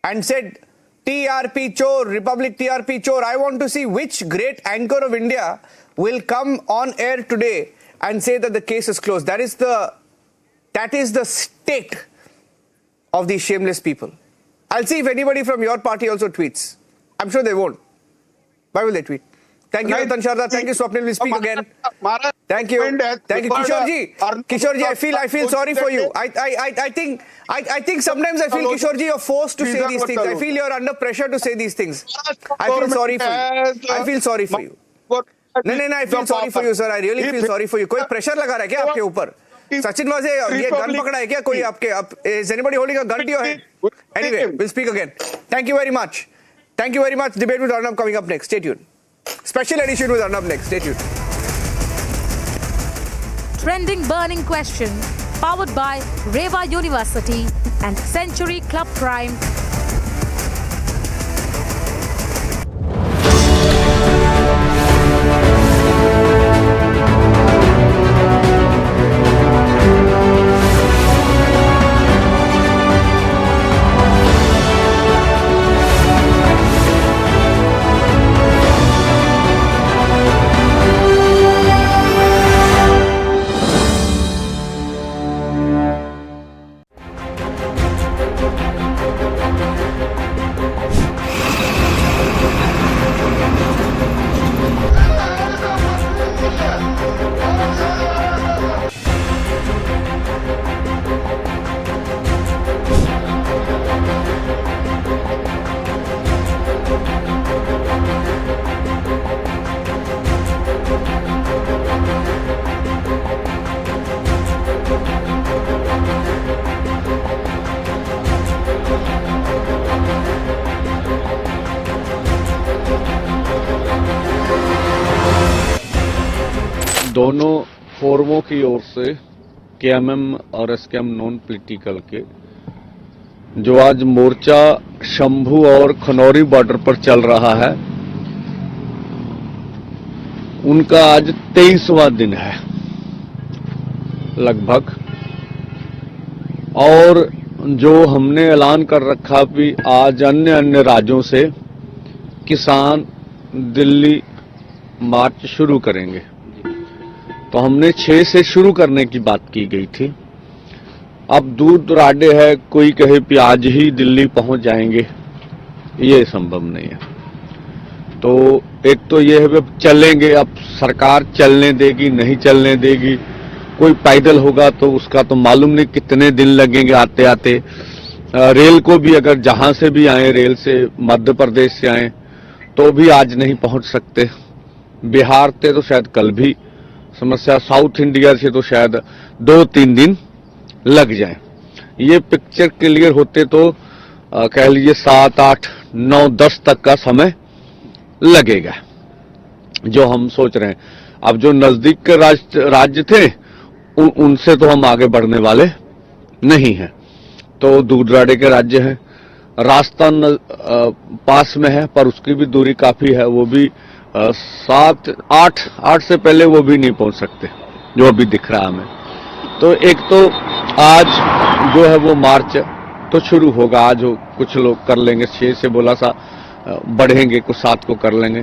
and said, TRP chor, Republic TRP chor. I want to see which great anchor of India will come on air today and say that the case is closed. That is the state of these shameless people. I'll see if anybody from your party also tweets. I'm sure they won't. Why will they tweet? Thank you, Ratan Sharda. Thank you, Swapnil. We'll speak again. Thank you. Kishore ji, I feel sorry for you. I think sometimes I feel, Kishore ji, you're forced to say these things. I feel you're under pressure to say these things. I feel sorry for you. No, I feel sorry for you, sir. I really feel sorry for you. कोई pressure लगा रहा है क्या आपके ऊपर? सचिन वाजे ये gun पकड़ा है क्या कोई आपके? Is anybody holding a gun to your head? Anyway, we'll speak again. Thank you very much. Debate with Arnab coming up next. Stay tuned. Special edition with Arnab next. Stay tuned. Trending burning question, powered by Reva University and Century Club Prime. दोनों फोरमों की ओर से KMM और SKM non political के जो आज मोर्चा शंभू और Khanauri border पर चल रहा है, उनका आज 23वां दिन है लगभग। और जो हमने ऐलान कर रखा भी आज अन्य राज्यों से किसान दिल्ली मार्च शुरू करेंगे, तो हमने 6 से शुरू करने की बात की गई थी। अब दूर दुराडे है, कोई कहे कि आज ही दिल्ली पहुंच जाएंगे, ये संभव नहीं है। तो एक तो ये है चलेंगे, अब सरकार चलने देगी नहीं चलने देगी, कोई पैदल होगा तो उसका तो मालूम नहीं कितने दिन लगेंगे आते आते। रेल को भी अगर जहां से भी आए, रेल से मध्य प्रदेश से आए तो भी आज नहीं पहुंच सकते। बिहार से तो शायद कल भी समस्या, साउथ इंडिया से तो शायद 2-3 दिन लग जाए। ये पिक्चर क्लियर होते तो कह लीजिए 7, 8, 9, 10 तक का समय लगेगा जो हम सोच रहे हैं। अब जो नजदीक के राज्य थे उनसे तो हम आगे बढ़ने वाले नहीं हैं। तो दूर दराडे के राज्य हैं। राजस्थान पास में है पर उसकी भी दूरी काफी है, वो भी 7-8 से पहले वो भी नहीं पहुंच सकते, जो अभी दिख रहा है हमें। तो एक तो आज जो है वो मार्च तो शुरू होगा, आज कुछ लोग कर लेंगे, 6 से बोला सा बढ़ेंगे, कुछ 7 को कर लेंगे।